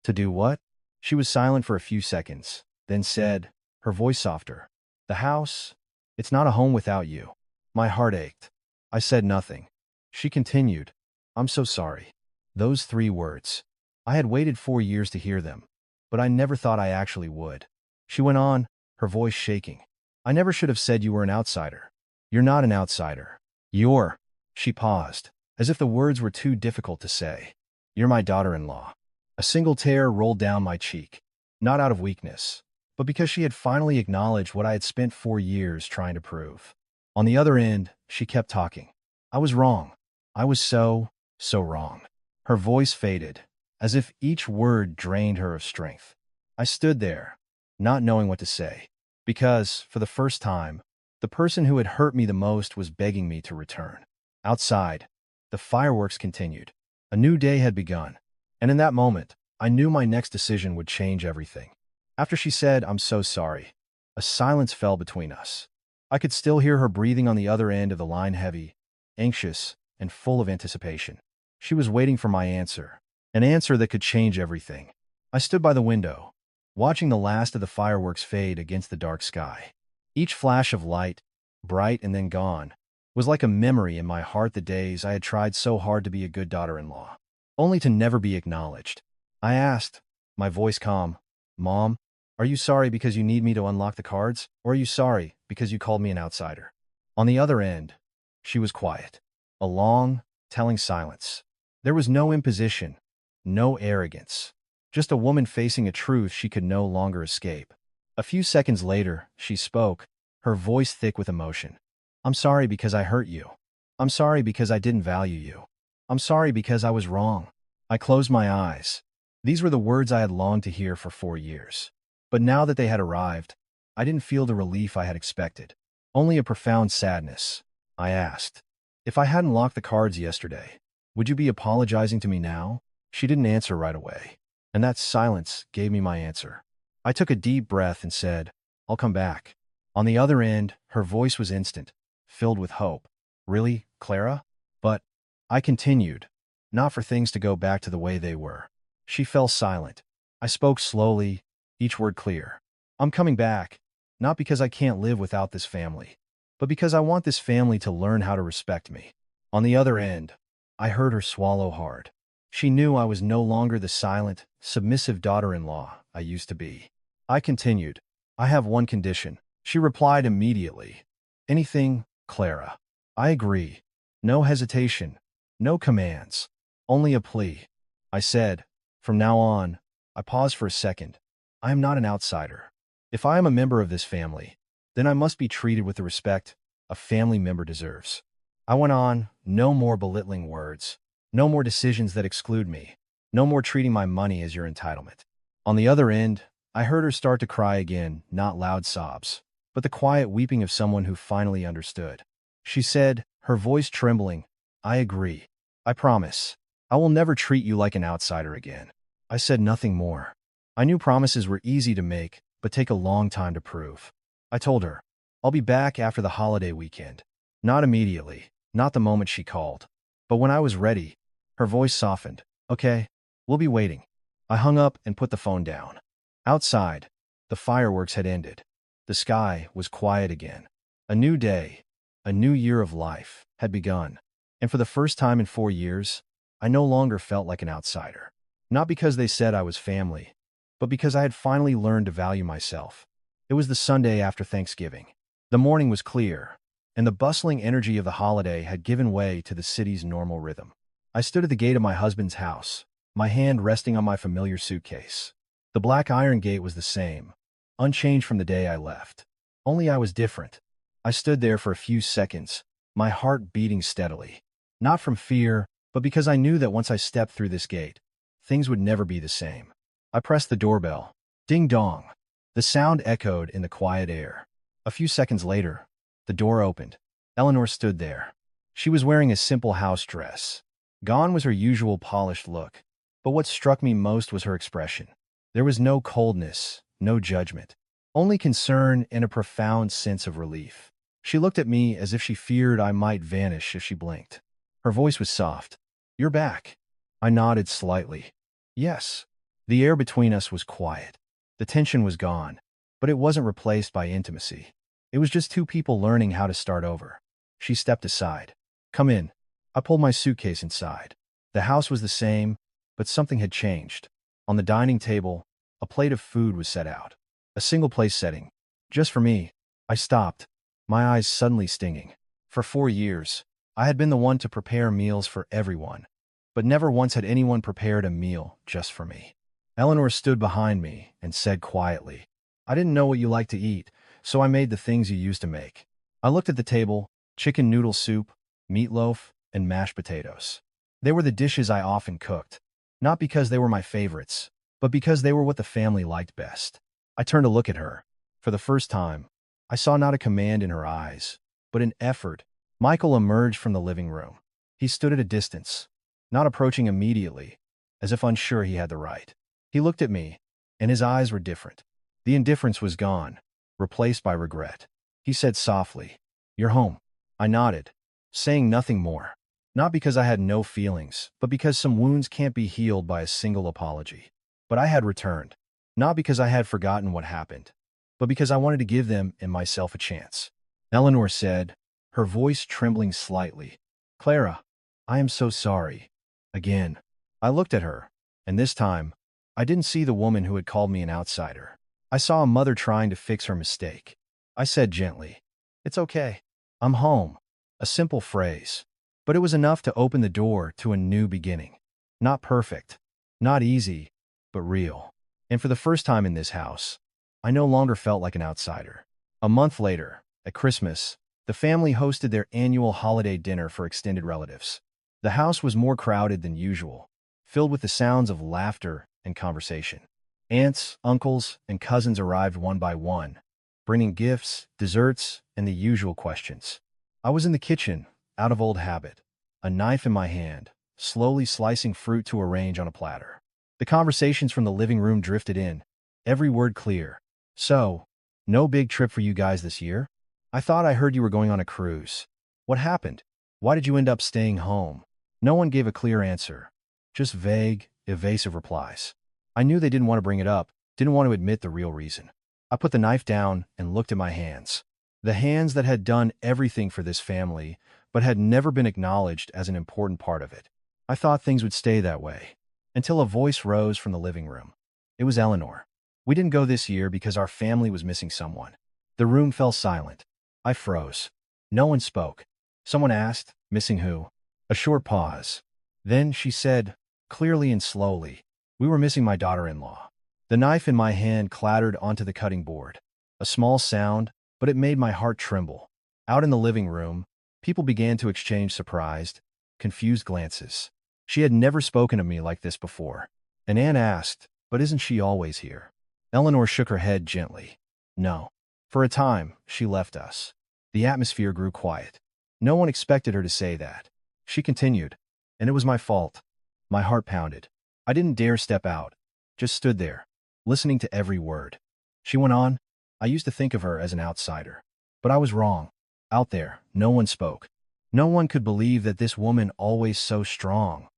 S1: to do what? She was silent for a few seconds, then said, her voice softer, the house, it's not a home without you. My heart ached. I said nothing. She continued, I'm so sorry. Those 3 words. I had waited 4 years to hear them, but I never thought I actually would. She went on, her voice shaking. I never should have said you were an outsider. You're not an outsider. You're— She paused, as if the words were too difficult to say. You're my daughter-in-law. A single tear rolled down my cheek, not out of weakness, but because she had finally acknowledged what I had spent 4 years trying to prove. On the other end, she kept talking. I was wrong. I was so wrong. Her voice faded, as if each word drained her of strength. I stood there, not knowing what to say, because, for the first time, the person who had hurt me the most was begging me to return. Outside, the fireworks continued. A new day had begun, and in that moment, I knew my next decision would change everything. After she said, "I'm so sorry," a silence fell between us. I could still hear her breathing on the other end of the line, heavy, anxious, and full of anticipation. She was waiting for my answer, an answer that could change everything. I stood by the window, watching the last of the fireworks fade against the dark sky. Each flash of light, bright and then gone, was like a memory in my heart the days I had tried so hard to be a good daughter-in-law, only to never be acknowledged. I asked, my voice calm, "Mom, are you sorry because you need me to unlock the cards, or are you sorry because you called me an outsider?" On the other end, she was quiet. A long, telling silence. There was no imposition, no arrogance. Just a woman facing a truth she could no longer escape. A few seconds later, she spoke, her voice thick with emotion. "I'm sorry because I hurt you. I'm sorry because I didn't value you. I'm sorry because I was wrong." I closed my eyes. These were the words I had longed to hear for 4 years. But now that they had arrived, I didn't feel the relief I had expected, only a profound sadness. I asked, "If I hadn't locked the cards yesterday, would you be apologizing to me now?" She didn't answer right away, and that silence gave me my answer. I took a deep breath and said, "I'll come back." On the other end, her voice was instant, filled with hope. "Really, Clara?" "But," I continued, "not for things to go back to the way they were." She fell silent. I spoke slowly, each word clear. "I'm coming back, not because I can't live without this family, but because I want this family to learn how to respect me." On the other end, I heard her swallow hard. She knew I was no longer the silent, submissive daughter-in-law I used to be. I continued, "I have one condition." She replied immediately, "Anything, Clara." I agree. No hesitation, no commands, only a plea. I said, "From now on," I paused for a second, "I am not an outsider. If I am a member of this family, then I must be treated with the respect a family member deserves." I went on, "No more belittling words, no more decisions that exclude me, no more treating my money as your entitlement." On the other end, I heard her start to cry again, not loud sobs, but the quiet weeping of someone who finally understood. She said, her voice trembling, "I agree. I promise. I will never treat you like an outsider again." I said nothing more. I knew promises were easy to make, but take a long time to prove. I told her, "I'll be back after the holiday weekend." Not immediately, not the moment she called. But when I was ready, her voice softened. "Okay, we'll be waiting." I hung up and put the phone down. Outside, the fireworks had ended. The sky was quiet again. A new day, a new year of life, had begun. And for the first time in 4 years, I no longer felt like an outsider. Not because they said I was family, but because I had finally learned to value myself. It was the Sunday after Thanksgiving. The morning was clear, and the bustling energy of the holiday had given way to the city's normal rhythm. I stood at the gate of my husband's house, my hand resting on my familiar suitcase. The black iron gate was the same, unchanged from the day I left. Only I was different. I stood there for a few seconds, my heart beating steadily. Not from fear, but because I knew that once I stepped through this gate, things would never be the same. I pressed the doorbell. Ding dong. The sound echoed in the quiet air. A few seconds later, the door opened. Eleanor stood there. She was wearing a simple house dress. Gone was her usual polished look, but what struck me most was her expression. There was no coldness, no judgment, only concern and a profound sense of relief. She looked at me as if she feared I might vanish if she blinked. Her voice was soft. "You're back." I nodded slightly. "Yes." The air between us was quiet. The tension was gone, but it wasn't replaced by intimacy. It was just two people learning how to start over. She stepped aside. "Come in." I pulled my suitcase inside. The house was the same, But something had changed. On the dining table, a plate of food was set out. A single place setting. Just for me. I stopped, my eyes suddenly stinging. For 4 years, I had been the one to prepare meals for everyone, but never once had anyone prepared a meal just for me. Eleanor stood behind me and said quietly, "I didn't know what you like to eat, so I made the things you used to make." I looked at the table: chicken noodle soup, meatloaf, and mashed potatoes. They were the dishes I often cooked, not because they were my favorites, but because they were what the family liked best. I turned to look at her. For the first time, I saw not a command in her eyes, but an effort. Michael emerged from the living room. He stood at a distance, not approaching immediately, as if unsure he had the right. He looked at me, and his eyes were different. The indifference was gone, replaced by regret. He said softly, "You're home." I nodded, saying nothing more. Not because I had no feelings, but because some wounds can't be healed by a single apology. But I had returned, not because I had forgotten what happened, but because I wanted to give them and myself a chance. Eleanor said, her voice trembling slightly, "Clara, I am so sorry." Again, I looked at her, and this time, I didn't see the woman who had called me an outsider. I saw a mother trying to fix her mistake. I said gently, "It's okay. I'm home." A simple phrase, but it was enough to open the door to a new beginning. Not perfect, not easy, but real. And for the first time in this house, I no longer felt like an outsider. A month later, at Christmas, the family hosted their annual holiday dinner for extended relatives. The house was more crowded than usual, filled with the sounds of laughter and conversation. Aunts, uncles, and cousins arrived one by one, bringing gifts, desserts, and the usual questions. I was in the kitchen, out of old habit, a knife in my hand, slowly slicing fruit to arrange on a platter. The conversations from the living room drifted in, every word clear. "So, no big trip for you guys this year? I thought I heard you were going on a cruise. What happened? Why did you end up staying home?" No one gave a clear answer, just vague, evasive replies. I knew they didn't want to bring it up, didn't want to admit the real reason. I put the knife down and looked at my hands. The hands that had done everything for this family, but had never been acknowledged as an important part of it. I thought things would stay that way, until a voice rose from the living room. It was Eleanor. "We didn't go this year because our family was missing someone." The room fell silent. I froze. No one spoke. Someone asked, "Missing who?" A short pause. Then she said, clearly and slowly, "We were missing my daughter-in-law." The knife in my hand clattered onto the cutting board. A small sound, but it made my heart tremble. Out in the living room, people began to exchange surprised, confused glances. She had never spoken to me like this before. And Anne asked, "But isn't she always here?" Eleanor shook her head gently. "No." For a time, she left us. The atmosphere grew quiet. No one expected her to say that. She continued, "And it was my fault." My heart pounded. I didn't dare step out, just stood there, listening to every word. She went on, "I used to think of her as an outsider. But I was wrong. Out there, no one spoke. No one could believe that this woman, always so strong,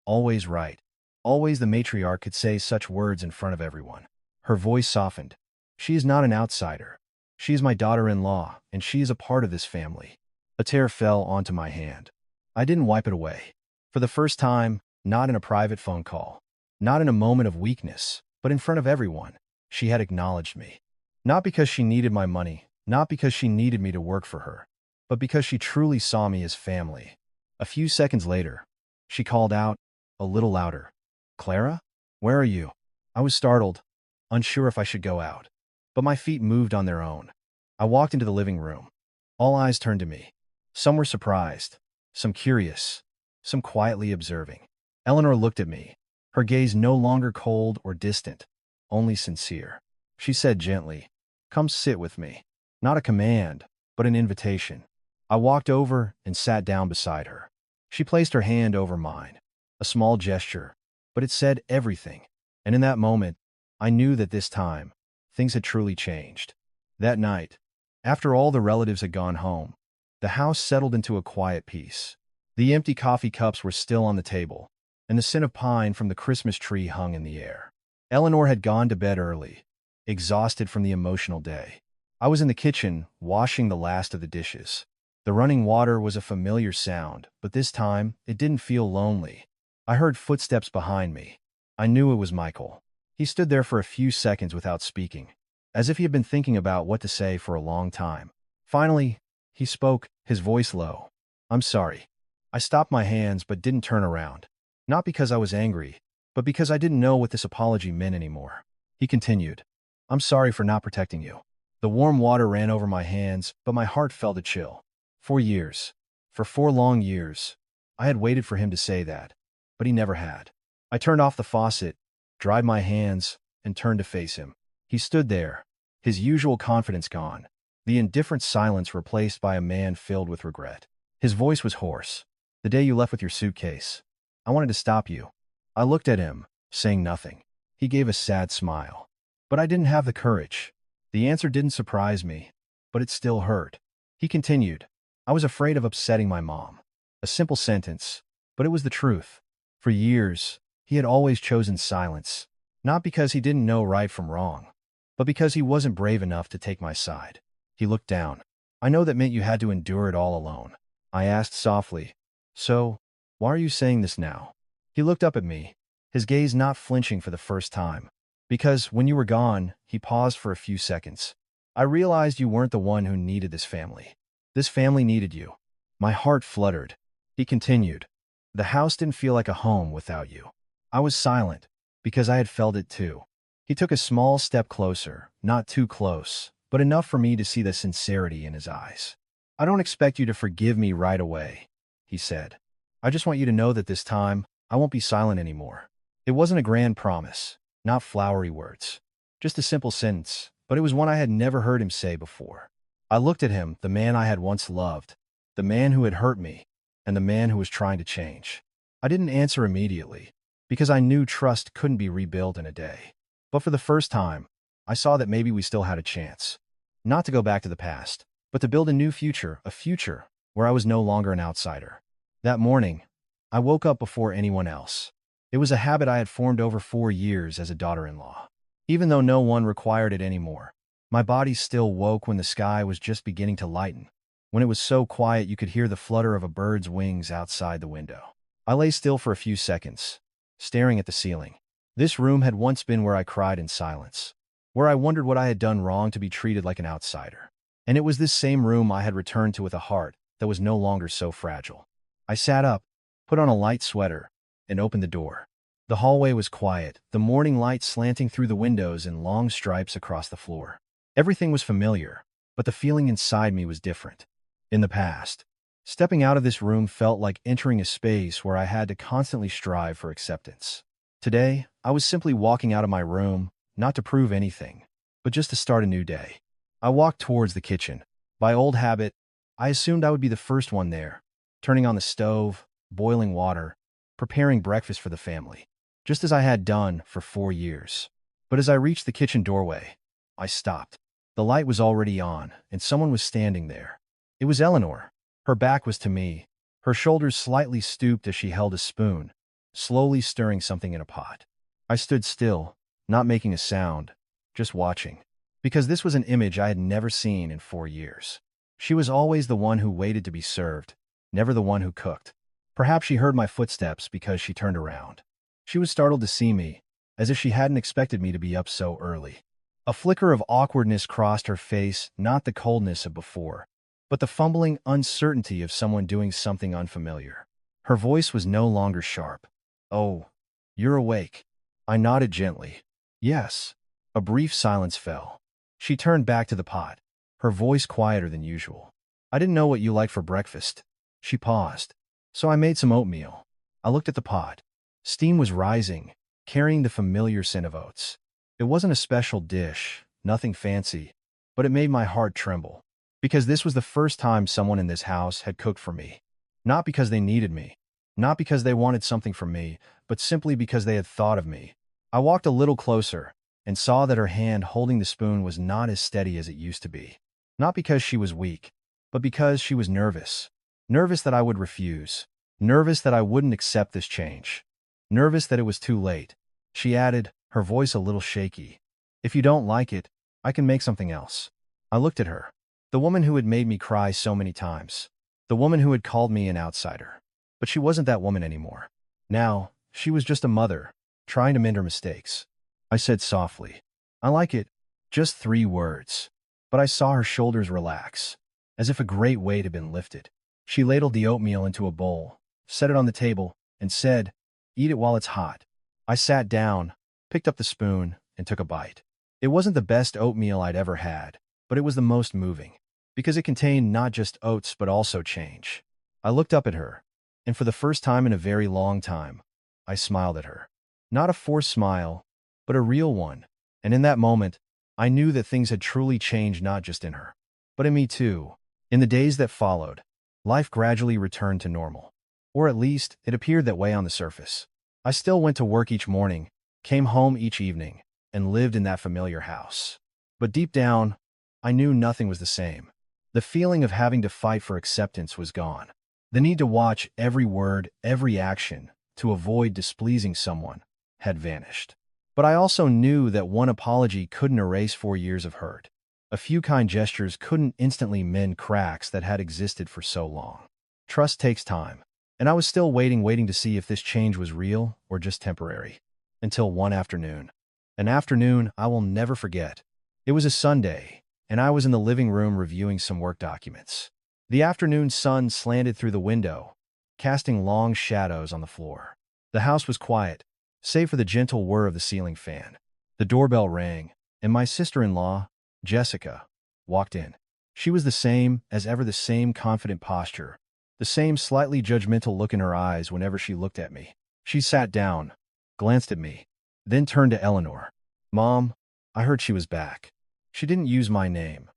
S1: always right, always the matriarch, could say such words in front of everyone." Her voice softened. "She is not an outsider. She is my daughter-in-law, and she is a part of this family." A tear fell onto my hand. I didn't wipe it away. For the first time, not in a private phone call, not in a moment of weakness, but in front of everyone, she had acknowledged me. Not because she needed my money, not because she needed me to work for her, but because she truly saw me as family. A few seconds later, she called out, a little louder, "Clara? Where are you?" I was startled, unsure if I should go out. But my feet moved on their own. I walked into the living room. All eyes turned to me. Some were surprised, some curious, some quietly observing. Eleanor looked at me, her gaze no longer cold or distant, only sincere. She said gently, "Come sit with me." Not a command, but an invitation. I walked over and sat down beside her. She placed her hand over mine. A small gesture, but it said everything. And in that moment, I knew that this time, things had truly changed. That night, after all the relatives had gone home, the house settled into a quiet peace. The empty coffee cups were still on the table, and the scent of pine from the Christmas tree hung in the air. Eleanor had gone to bed early, exhausted from the emotional day. I was in the kitchen, washing the last of the dishes. The running water was a familiar sound, but this time, it didn't feel lonely. I heard footsteps behind me. I knew it was Michael. He stood there for a few seconds without speaking, as if he had been thinking about what to say for a long time. Finally, he spoke, his voice low. "I'm sorry." I stopped my hands but didn't turn around. Not because I was angry, but because I didn't know what this apology meant anymore. He continued, "I'm sorry for not protecting you." The warm water ran over my hands, but my heart felt a chill. 4 years. For 4 long years. I had waited for him to say that, but he never had. I turned off the faucet, dried my hands, and turned to face him. He stood there, his usual confidence gone, the indifferent silence replaced by a man filled with regret. His voice was hoarse. "The day you left with your suitcase, I wanted to stop you." I looked at him, saying nothing. He gave a sad smile. But I didn't have the courage. The answer didn't surprise me, but it still hurt. He continued, "I was afraid of upsetting my mom." A simple sentence, but it was the truth. For years, he had always chosen silence, not because he didn't know right from wrong, but because he wasn't brave enough to take my side. He looked down. "I know that meant you had to endure it all alone." I asked softly, "So, why are you saying this now?" He looked up at me, his gaze not flinching for the first time. "Because when you were gone," he paused for a few seconds, "I realized you weren't the one who needed this family. This family needed you." My heart fluttered. He continued, "The house didn't feel like a home without you." I was silent, because I had felt it too. He took a small step closer, not too close, but enough for me to see the sincerity in his eyes. "I don't expect you to forgive me right away," he said. "I just want you to know that this time, I won't be silent anymore." It wasn't a grand promise, not flowery words, just a simple sentence, but it was one I had never heard him say before. I looked at him, the man I had once loved, the man who had hurt me, and the man who was trying to change. I didn't answer immediately, because I knew trust couldn't be rebuilt in a day. But for the first time, I saw that maybe we still had a chance. Not to go back to the past, but to build a new future, a future where I was no longer an outsider. That morning, I woke up before anyone else. It was a habit I had formed over 4 years as a daughter-in-law. Even though no one required it anymore, my body still woke when the sky was just beginning to lighten, when it was so quiet you could hear the flutter of a bird's wings outside the window. I lay still for a few seconds, staring at the ceiling. This room had once been where I cried in silence, where I wondered what I had done wrong to be treated like an outsider. And it was this same room I had returned to with a heart that was no longer so fragile. I sat up, put on a light sweater, and opened the door. The hallway was quiet, the morning light slanting through the windows in long stripes across the floor. Everything was familiar, but the feeling inside me was different. In the past, stepping out of this room felt like entering a space where I had to constantly strive for acceptance. Today, I was simply walking out of my room, not to prove anything, but just to start a new day. I walked towards the kitchen. By old habit, I assumed I would be the first one there, turning on the stove, boiling water, preparing breakfast for the family, just as I had done for 4 years. But as I reached the kitchen doorway, I stopped. The light was already on, and someone was standing there. It was Eleanor. Her back was to me, her shoulders slightly stooped as she held a spoon, slowly stirring something in a pot. I stood still, not making a sound, just watching, because this was an image I had never seen in 4 years. She was always the one who waited to be served, never the one who cooked. Perhaps she heard my footsteps because she turned around. She was startled to see me, as if she hadn't expected me to be up so early. A flicker of awkwardness crossed her face, not the coldness of before, but the fumbling uncertainty of someone doing something unfamiliar. Her voice was no longer sharp. "Oh, you're awake." I nodded gently. "Yes." A brief silence fell. She turned back to the pot, her voice quieter than usual. "I didn't know what you liked for breakfast." She paused. "So I made some oatmeal." I looked at the pot. Steam was rising, carrying the familiar scent of oats. It wasn't a special dish, nothing fancy, but it made my heart tremble. Because this was the first time someone in this house had cooked for me. Not because they needed me, not because they wanted something from me, but simply because they had thought of me. I walked a little closer and saw that her hand holding the spoon was not as steady as it used to be. Not because she was weak, but because she was nervous. Nervous that I would refuse. Nervous that I wouldn't accept this change. Nervous that it was too late. She added, her voice a little shaky, "If you don't like it, I can make something else." I looked at her. The woman who had made me cry so many times. The woman who had called me an outsider. But she wasn't that woman anymore. Now, She was just a mother, trying to mend her mistakes. I said softly, I like it. Just 3 words. But I saw her shoulders relax, as if a great weight had been lifted. She ladled the oatmeal into a bowl, set it on the table, and said, eat it while it's hot. I sat down, picked up the spoon, and took a bite. It wasn't the best oatmeal I'd ever had, but it was the most moving, because it contained not just oats but also change. I looked up at her, and for the first time in a very long time, I smiled at her. Not a forced smile, but a real one. And in that moment, I knew that things had truly changed not just in her, but in me too. In the days that followed, life gradually returned to normal. Or at least, it appeared that way on the surface. I still went to work each morning, came home each evening, and lived in that familiar house. But deep down, I knew nothing was the same. The feeling of having to fight for acceptance was gone. The need to watch every word, every action, to avoid displeasing someone, had vanished. But I also knew that one apology couldn't erase 4 years of hurt. A few kind gestures couldn't instantly mend cracks that had existed for so long. Trust takes time, and I was still waiting to see if this change was real or just temporary. Until one afternoon. An afternoon I will never forget. It was a Sunday, and I was in the living room reviewing some work documents. The afternoon sun slanted through the window, casting long shadows on the floor. The house was quiet, save for the gentle whir of the ceiling fan. The doorbell rang, and my sister-in-law, Jessica, walked in. She was the same as ever, the same confident posture, the same slightly judgmental look in her eyes whenever she looked at me. She sat down, glanced at me, then turned to Eleanor. Mom, I heard she was back. She didn't use my name.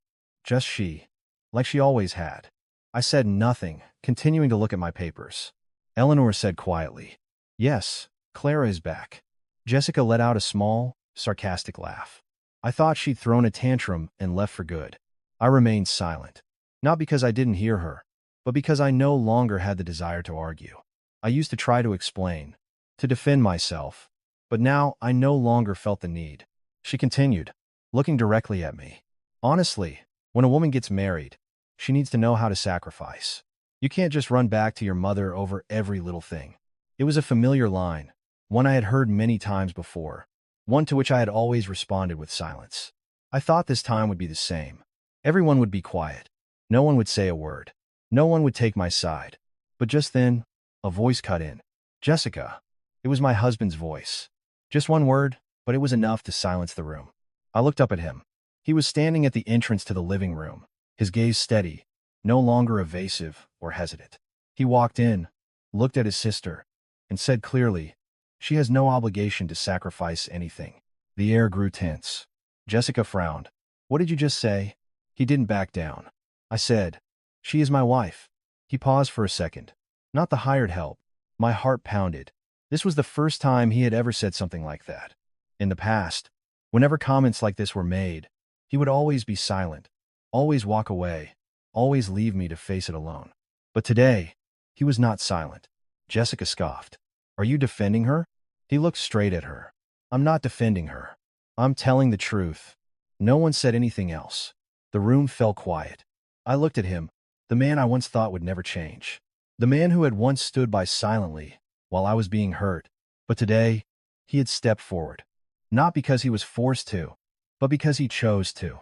S1: Just she, like she always had. I said nothing, continuing to look at my papers. Eleanor said quietly, yes, Clara is back. Jessica let out a small, sarcastic laugh. I thought she'd thrown a tantrum and left for good. I remained silent. Not because I didn't hear her, but because I no longer had the desire to argue. I used to try to explain, to defend myself, but now I no longer felt the need. She continued, looking directly at me. Honestly, when a woman gets married, she needs to know how to sacrifice. You can't just run back to your mother over every little thing. It was a familiar line, one I had heard many times before, one to which I had always responded with silence. I thought this time would be the same. Everyone would be quiet. No one would say a word. No one would take my side. But just then, a voice cut in. Jessica. It was my husband's voice. Just one word, but it was enough to silence the room. I looked up at him. He was standing at the entrance to the living room, his gaze steady, no longer evasive or hesitant. He walked in, looked at his sister, and said clearly, she has no obligation to sacrifice anything. The air grew tense. Jessica frowned. What did you just say? He didn't back down. I said, she is my wife. He paused for a second. Not the hired help. My heart pounded. This was the first time he had ever said something like that. In the past, whenever comments like this were made, he would always be silent, always walk away, always leave me to face it alone. But today, he was not silent. Jessica scoffed. Are you defending her? He looked straight at her. I'm not defending her. I'm telling the truth. No one said anything else. The room fell quiet. I looked at him, the man I once thought would never change. The man who had once stood by silently while I was being hurt. But today, he had stepped forward. Not because he was forced to, but because he chose to.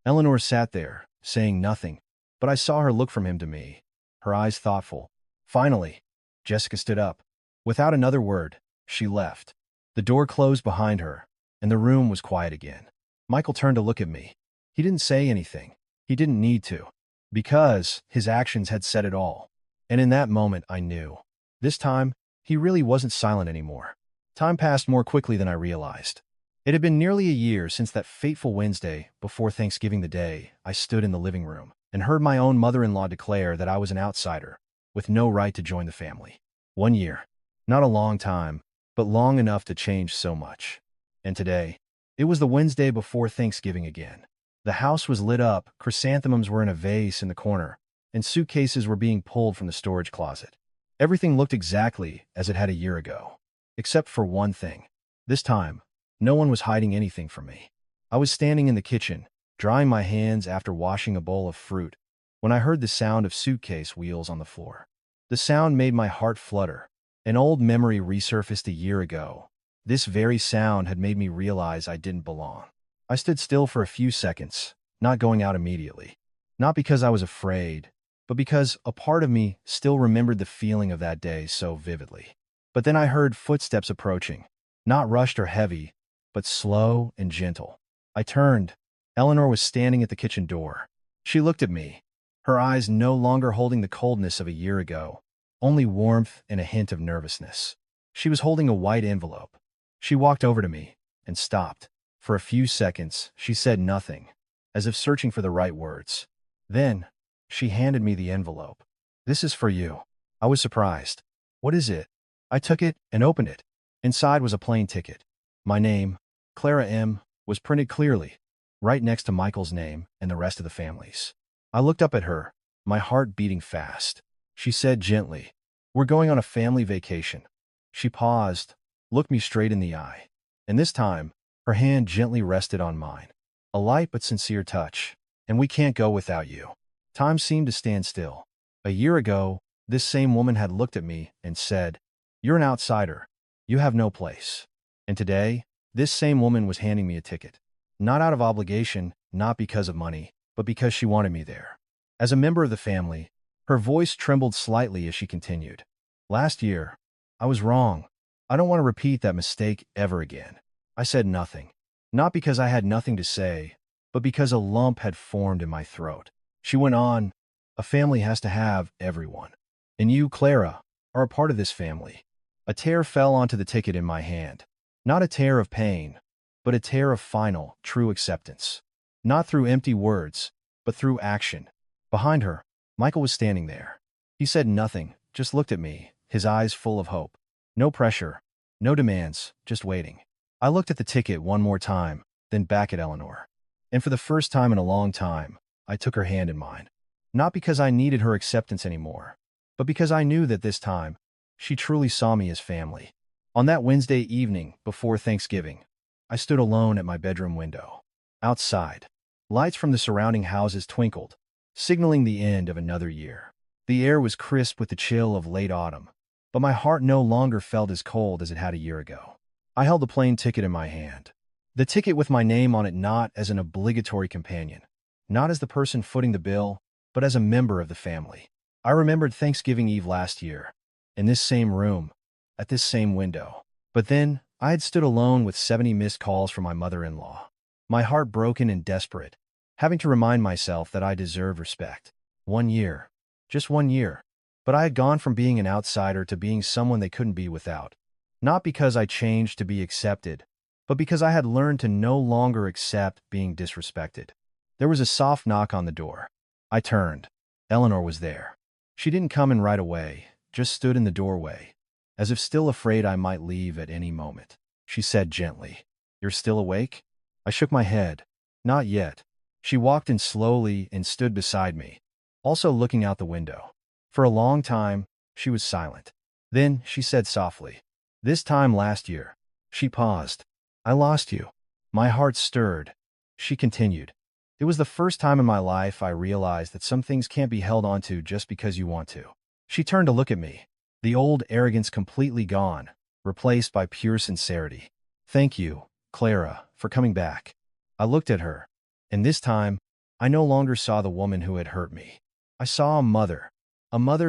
S1: Eleanor sat there, saying nothing, but I saw her look from him to me, her eyes thoughtful. Finally, Jessica stood up. Without another word, she left. The door closed behind her, and the room was quiet again. Michael turned to look at me. He didn't say anything. He didn't need to, because his actions had said it all. And in that moment, I knew. This time, he really wasn't silent anymore. Time passed more quickly than I realized. It had been nearly a year since that fateful Wednesday before Thanksgiving, the day I stood in the living room and heard my own mother-in-law declare that I was an outsider with no right to join the family. 1 year. Not a long time, but long enough to change so much. And today, it was the Wednesday before Thanksgiving again. The house was lit up, chrysanthemums were in a vase in the corner, and suitcases were being pulled from the storage closet. Everything looked exactly as it had a year ago, except for one thing. This time, no one was hiding anything from me. I was standing in the kitchen, drying my hands after washing a bowl of fruit, when I heard the sound of suitcase wheels on the floor. The sound made my heart flutter, An old memory resurfaced a year ago. This very sound had made me realize I didn't belong. I stood still for a few seconds, not going out immediately. Not because I was afraid, but because a part of me still remembered the feeling of that day so vividly. But then I heard footsteps approaching, not rushed or heavy, but slow and gentle. I turned. Eleanor was standing at the kitchen door. She looked at me, her eyes no longer holding the coldness of a year ago, only warmth and a hint of nervousness. She was holding a white envelope. She walked over to me and stopped. For a few seconds, she said nothing, as if searching for the right words. Then, she handed me the envelope. "This is for you." I was surprised. "What is it?" I took it and opened it. Inside was a plain ticket. My name, Clara M., was printed clearly, right next to Michael's name and the rest of the family's. I looked up at her, my heart beating fast. She said gently, "We're going on a family vacation." She paused, looked me straight in the eye, and this time, her hand gently rested on mine. A light but sincere touch. "And we can't go without you." Time seemed to stand still. A year ago, this same woman had looked at me and said, "You're an outsider. You have no place." And today, this same woman was handing me a ticket. Not out of obligation, not because of money, but because she wanted me there. As a member of the family, her voice trembled slightly as she continued. "Last year, I was wrong. I don't want to repeat that mistake ever again." I said nothing. Not because I had nothing to say, but because a lump had formed in my throat. She went on, "A family has to have everyone. And you, Clara, are a part of this family." A tear fell onto the ticket in my hand. Not a tear of pain, but a tear of final, true acceptance. Not through empty words, but through action. Behind her, Michael was standing there. He said nothing, just looked at me, his eyes full of hope. No pressure, no demands, just waiting. I looked at the ticket one more time, then back at Eleanor. And for the first time in a long time, I took her hand in mine. Not because I needed her acceptance anymore, but because I knew that this time, she truly saw me as family. On that Wednesday evening, before Thanksgiving, I stood alone at my bedroom window. Outside, lights from the surrounding houses twinkled, signaling the end of another year. The air was crisp with the chill of late autumn, but my heart no longer felt as cold as it had a year ago. I held the plain ticket in my hand. The ticket with my name on it, not as an obligatory companion, not as the person footing the bill, but as a member of the family. I remembered Thanksgiving Eve last year, in this same room, at this same window. But then, I had stood alone with 70 missed calls from my mother-in-law. My heart broken and desperate, having to remind myself that I deserved respect. 1 year. Just 1 year. But I had gone from being an outsider to being someone they couldn't be without. Not because I changed to be accepted, but because I had learned to no longer accept being disrespected. There was a soft knock on the door. I turned. Eleanor was there. She didn't come in right away, just stood in the doorway, as if still afraid I might leave at any moment. She said gently, "You're still awake?" I shook my head. "Not yet." She walked in slowly and stood beside me, also looking out the window. For a long time, she was silent. Then she said softly, "This time last year." She paused. "I lost you." My heart stirred. She continued, "It was the first time in my life I realized that some things can't be held onto just because you want to." She turned to look at me, the old arrogance completely gone, replaced by pure sincerity. "Thank you, Clara, for coming back." I looked at her, and this time, I no longer saw the woman who had hurt me. I saw a mother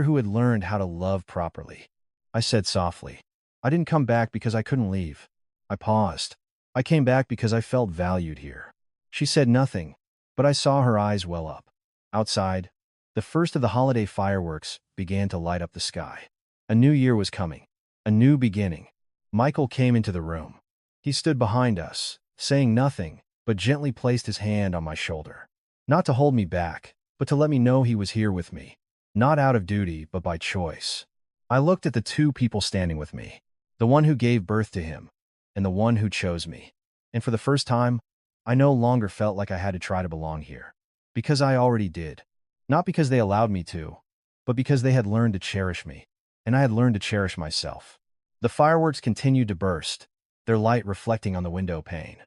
S1: who had learned how to love properly. I said softly, "I didn't come back because I couldn't leave." I paused. "I came back because I felt valued here." She said nothing, but I saw her eyes well up. Outside, the first of the holiday fireworks began to light up the sky. A new year was coming. A new beginning. Michael came into the room. He stood behind us, saying nothing, but gently placed his hand on my shoulder. Not to hold me back, but to let me know he was here with me. Not out of duty, but by choice. I looked at the two people standing with me, the one who gave birth to him, and the one who chose me. And for the first time, I no longer felt like I had to try to belong here. Because I already did. Not because they allowed me to, but because they had learned to cherish me, and I had learned to cherish myself. The fireworks continued to burst, their light reflecting on the window pane.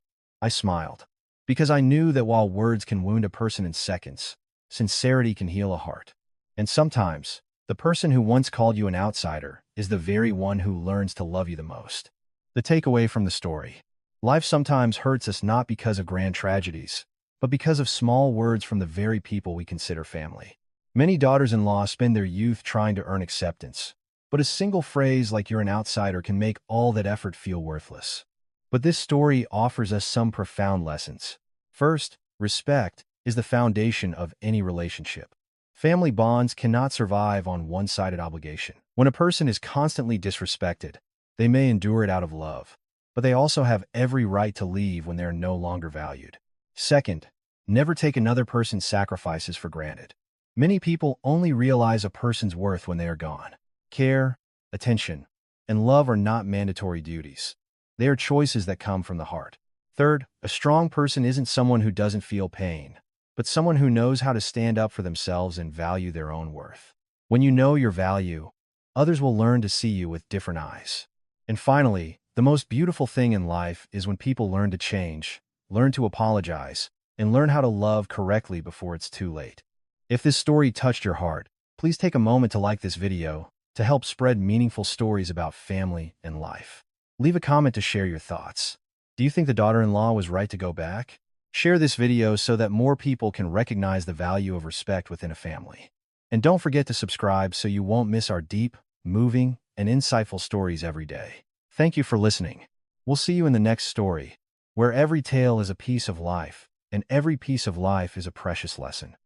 S1: I smiled, because I knew that while words can wound a person in seconds, sincerity can heal a heart. And sometimes, the person who once called you an outsider is the very one who learns to love you the most. The takeaway from the story: life sometimes hurts us not because of grand tragedies, but because of small words from the very people we consider family. Many daughters-in-law spend their youth trying to earn acceptance, but a single phrase like "you're an outsider" can make all that effort feel worthless. But this story offers us some profound lessons. First, respect is the foundation of any relationship. Family bonds cannot survive on one-sided obligation. When a person is constantly disrespected, they may endure it out of love, but they also have every right to leave when they are no longer valued. Second, never take another person's sacrifices for granted. Many people only realize a person's worth when they are gone. Care, attention, and love are not mandatory duties. They are choices that come from the heart. Third, a strong person isn't someone who doesn't feel pain, but someone who knows how to stand up for themselves and value their own worth. When you know your value, others will learn to see you with different eyes. And finally, the most beautiful thing in life is when people learn to change, learn to apologize, and learn how to love correctly before it's too late. If this story touched your heart, please take a moment to like this video to help spread meaningful stories about family and life. Leave a comment to share your thoughts. Do you think the daughter-in-law was right to go back? Share this video so that more people can recognize the value of respect within a family. And don't forget to subscribe so you won't miss our deep, moving, and insightful stories every day. Thank you for listening. We'll see you in the next story, where every tale is a piece of life, and every piece of life is a precious lesson.